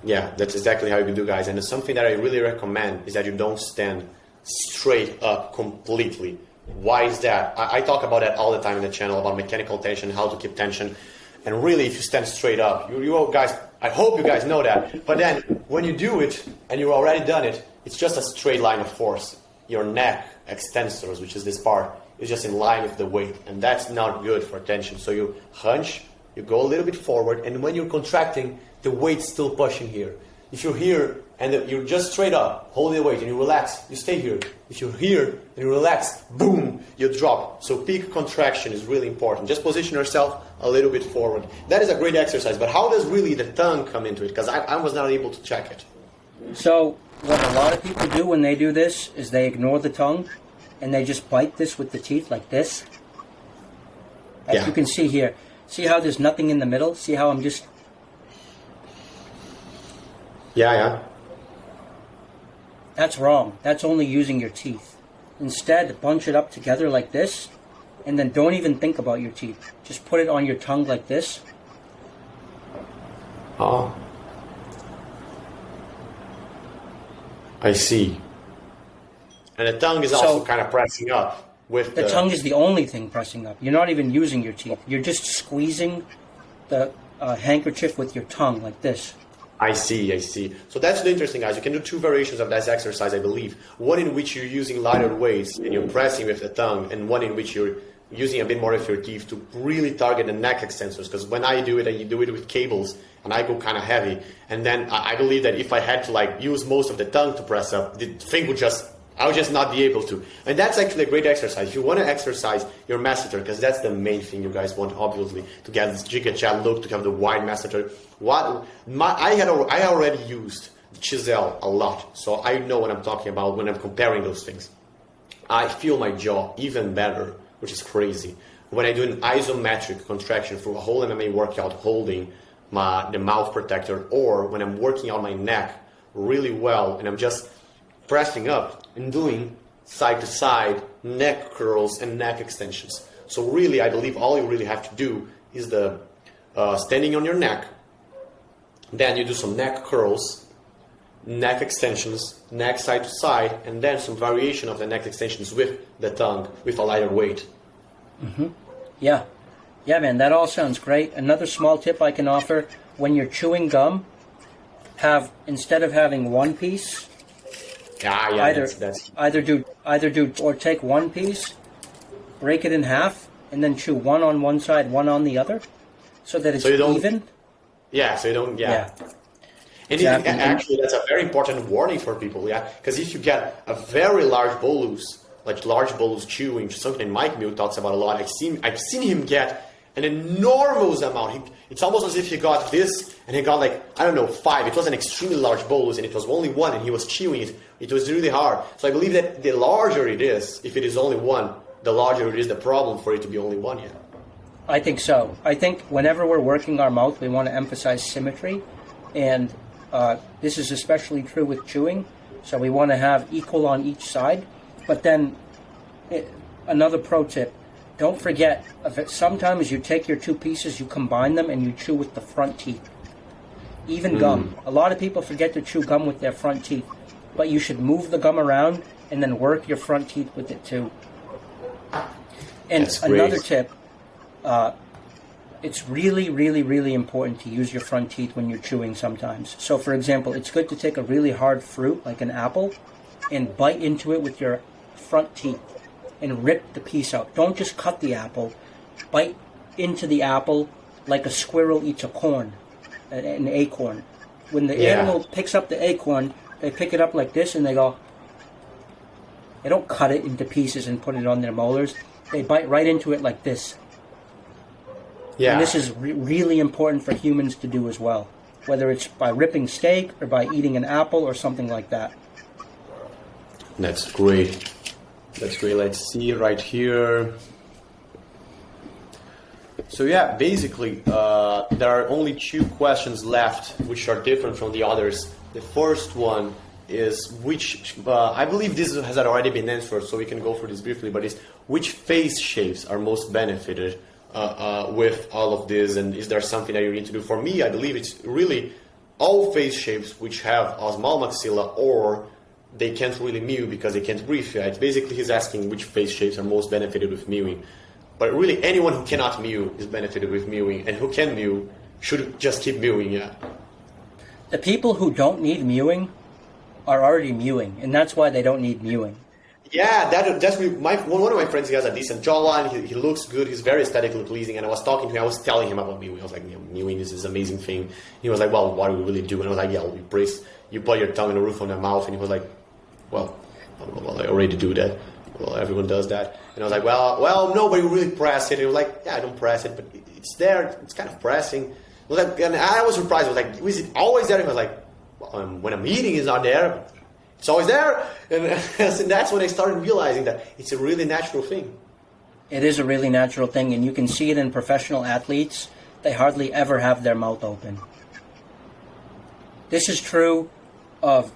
Yeah, that's exactly how you do, guys. And something that I really recommend is that you don't stand straight up completely. Why is that? I talk about that all the time in the channel, about mechanical tension, how to keep tension. And really, if you stand straight up, you guys, I hope you guys know that. But then, when you do it, and you've already done it, it's just a straight line of force. Your neck extensors, which is this part, is just in line with the weight. And that's not good for tension. So you hunch, you go a little bit forward, and when you're contracting, the weight's still pushing here. If you're here, and you're just straight up, holding the weight, and you relax, you stay here. If you're here, and you relax, boom, you drop. So peak contraction is really important. Just position yourself a little bit forward. That is a great exercise, but how does really the tongue come into it? Because I was not able to check it. So what a lot of people do when they do this is they ignore the tongue, and they just bite this with the teeth like this. As you can see here. See how there's nothing in the middle? See how I'm just... Yeah. That's wrong. That's only using your teeth. Instead, bunch it up together like this, and then don't even think about your teeth. Just put it on your tongue like this. Oh. I see. And the tongue is also kind of pressing up. With the tongue is the only thing pressing up. You're not even using your teeth. You're just squeezing the handkerchief with your tongue like this. I see. So that's the interesting, guys. You can do two variations of this exercise, I believe. One in which you're using lighter weights and you're pressing with the tongue, and one in which you're using a bit more of your teeth to really target the neck extensors. Because when I do it with cables, and I go kind of heavy. And then I believe that if I had to use most of the tongue to press up, the thing I would just not be able to. And that's actually a great exercise. If you want to exercise your masseter, because that's the main thing you guys want, obviously, to get this giga chat look, to have the wide masseter. I already used the chisel a lot, so I know what I'm talking about when I'm comparing those things. I feel my jaw even better, which is crazy. When I do an isometric contraction for a whole MMA workout holding the mouth protector, or when I'm working out my neck really well and I'm just pressing up and doing side to side neck curls and neck extensions. So really, I believe all you really have to do is the standing on your neck. Then you do some neck curls, neck extensions, neck side to side, and then some variation of the neck extensions with the tongue, with a lighter weight. Mm-hmm. Yeah, man, that all sounds great. Another small tip I can offer: when you're chewing gum, instead of having one piece, either do or take one piece, break it in half, and then chew one on one side, one on the other, so that it's even. Yeah, so you don't. Yeah. And Exactly. Actually, that's a very important warning for people. Yeah, because if you get a very large bolus, like large bolus chewing, something Mike Mill talks about a lot. I've seen him get an enormous amount. It's almost as if he got this and he got 5. It was an extremely large bolus and it was only one and he was chewing it. It was really hard. So I believe that the larger it is, if it is only one, the larger it is the problem for it to be only one. Yeah. I think so. I think whenever we're working our mouth, we want to emphasize symmetry, and this is especially true with chewing. So we want to have equal on each side. But then, another pro tip: don't forget. Sometimes you take your two pieces, you combine them, and you chew with the front teeth. Even gum. A lot of people forget to chew gum with their front teeth, but you should move the gum around and then work your front teeth with it too. And another tip. It's really, really, really important to use your front teeth when you're chewing sometimes. So, for example, it's good to take a really hard fruit, like an apple, and bite into it with your front teeth and rip the piece out. Don't just cut the apple. Bite into the apple like a squirrel eats a corn, an acorn. When the animal picks up the acorn, they pick it up like this and they go... They don't cut it into pieces and put it on their molars. They bite right into it like this. Yeah. And this is really important for humans to do as well, whether it's by ripping steak or by eating an apple or something like that. That's great. Let's see right here. So yeah, basically, there are only 2 questions left, which are different from the others. The first one is I believe this has already been answered, so we can go through this briefly, but it's which face shapes are most benefited with all of this, and is there something that you need to do? For me, I believe it's really all face shapes which have a small maxilla or they can't really mew because they can't breathe. Yeah, it's basically he's asking which face shapes are most benefited with mewing. But really, anyone who cannot mew is benefited with mewing, and who can mew should just keep mewing. Yeah. The people who don't need mewing are already mewing, and that's why they don't need mewing. Yeah, that's one of my friends. He has a decent jawline. He looks good. He's very aesthetically pleasing. And I was talking to him. I was telling him about mewing. I was like, mewing is this amazing thing. He was like, well, what do we really do? And I was like, you put your tongue in the roof on the mouth. And he was like, well, I already do that. Well, everyone does that. And I was like, well, nobody really press it. He was like, yeah, I don't press it, but it's there. It's kind of pressing. And I was surprised. I was like, is it always there? He was like, well, when I'm eating, it's not there. It's always there. And that's when I started realizing that it's a really natural thing. It is a really natural thing, and you can see it in professional athletes. They hardly ever have their mouth open. This is true of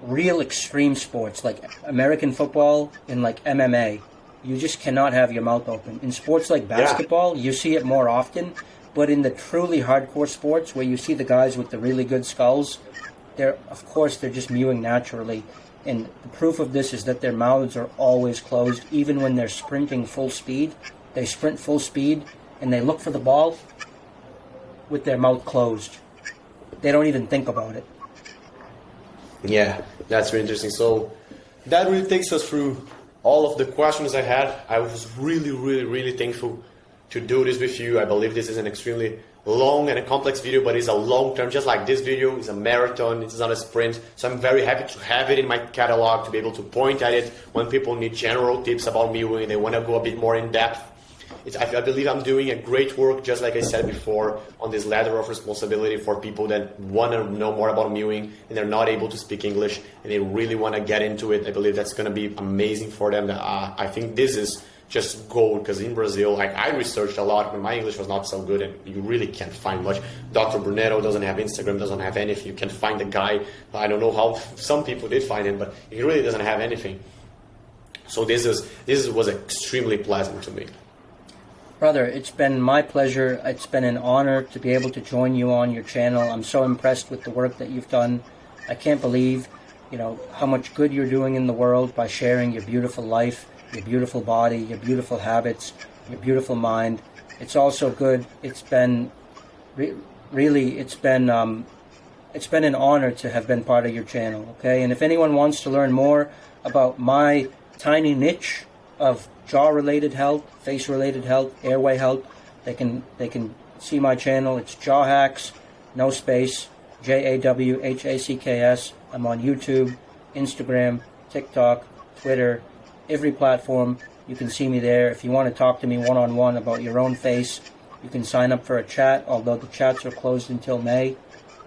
real extreme sports like American football and like MMA. You just cannot have your mouth open. In sports like basketball, you see it more often, but in the truly hardcore sports where you see the guys with the really good skulls, they're just mewing naturally. And the proof of this is that their mouths are always closed, even when they're sprinting full speed. They sprint full speed and they look for the ball with their mouth closed. They don't even think about it. Yeah, that's really interesting. So that really takes us through all of the questions I had. I was really, really, really thankful to do this with you. I believe this is an extremely long and a complex video, but it's a long term, just like this video is a marathon, it's not a sprint. So I'm very happy to have it in my catalog, to be able to point at it when people need general tips about mewing and they want to go a bit more in depth. I believe I'm doing a great work, just like I said before, on this ladder of responsibility for people that want to know more about mewing and they're not able to speak English and they really want to get into it. I believe that's going to be amazing for them. I think this is just gold, because in Brazil, like, I researched a lot, but my English was not so good and you really can't find much. Dr. Brunetto doesn't have Instagram, doesn't have anything. You can find the guy. I don't know how some people did find him, but he really doesn't have anything. So this was extremely pleasant to me. Brother, it's been my pleasure. It's been an honor to be able to join you on your channel. I'm so impressed with the work that you've done. I can't believe, how much good you're doing in the world by sharing your beautiful life, your beautiful body, your beautiful habits, your beautiful mind. It's also good. It's been it's been an honor to have been part of your channel. Okay, and if anyone wants to learn more about my tiny niche of jaw-related health, face-related health, airway health, they can see my channel. It's Jawhacks, no space, Jawhacks. I'm on YouTube, Instagram, TikTok, Twitter, every platform. You can see me there. If you want to talk to me one-on-one about your own face, you can sign up for a chat, although the chats are closed until May.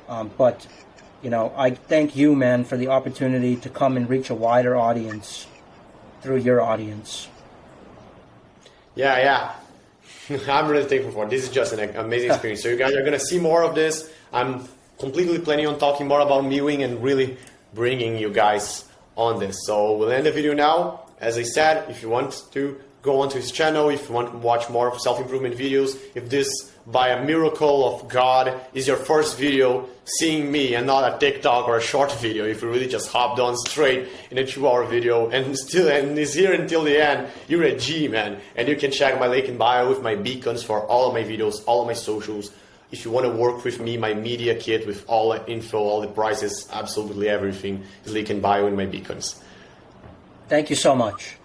But I thank you, man, for the opportunity to come and reach a wider audience through your audience. Yeah. I'm really thankful for it. This is just an amazing experience. So you guys are going to see more of this. I'm completely planning on talking more about mewing and really bringing you guys on this. So we'll end the video now. As I said, if you want to go onto his channel, if you want to watch more of self-improvement videos, if this, by a miracle of God, is your first video seeing me and not a TikTok or a short video, if you really just hopped on straight in a 2-hour video and is here until the end, you're a G, man. And you can check my link in bio with my beacons for all of my videos, all of my socials. If you want to work with me, my media kit with all the info, all the prices, absolutely everything is link in bio in my beacons. Thank you so much.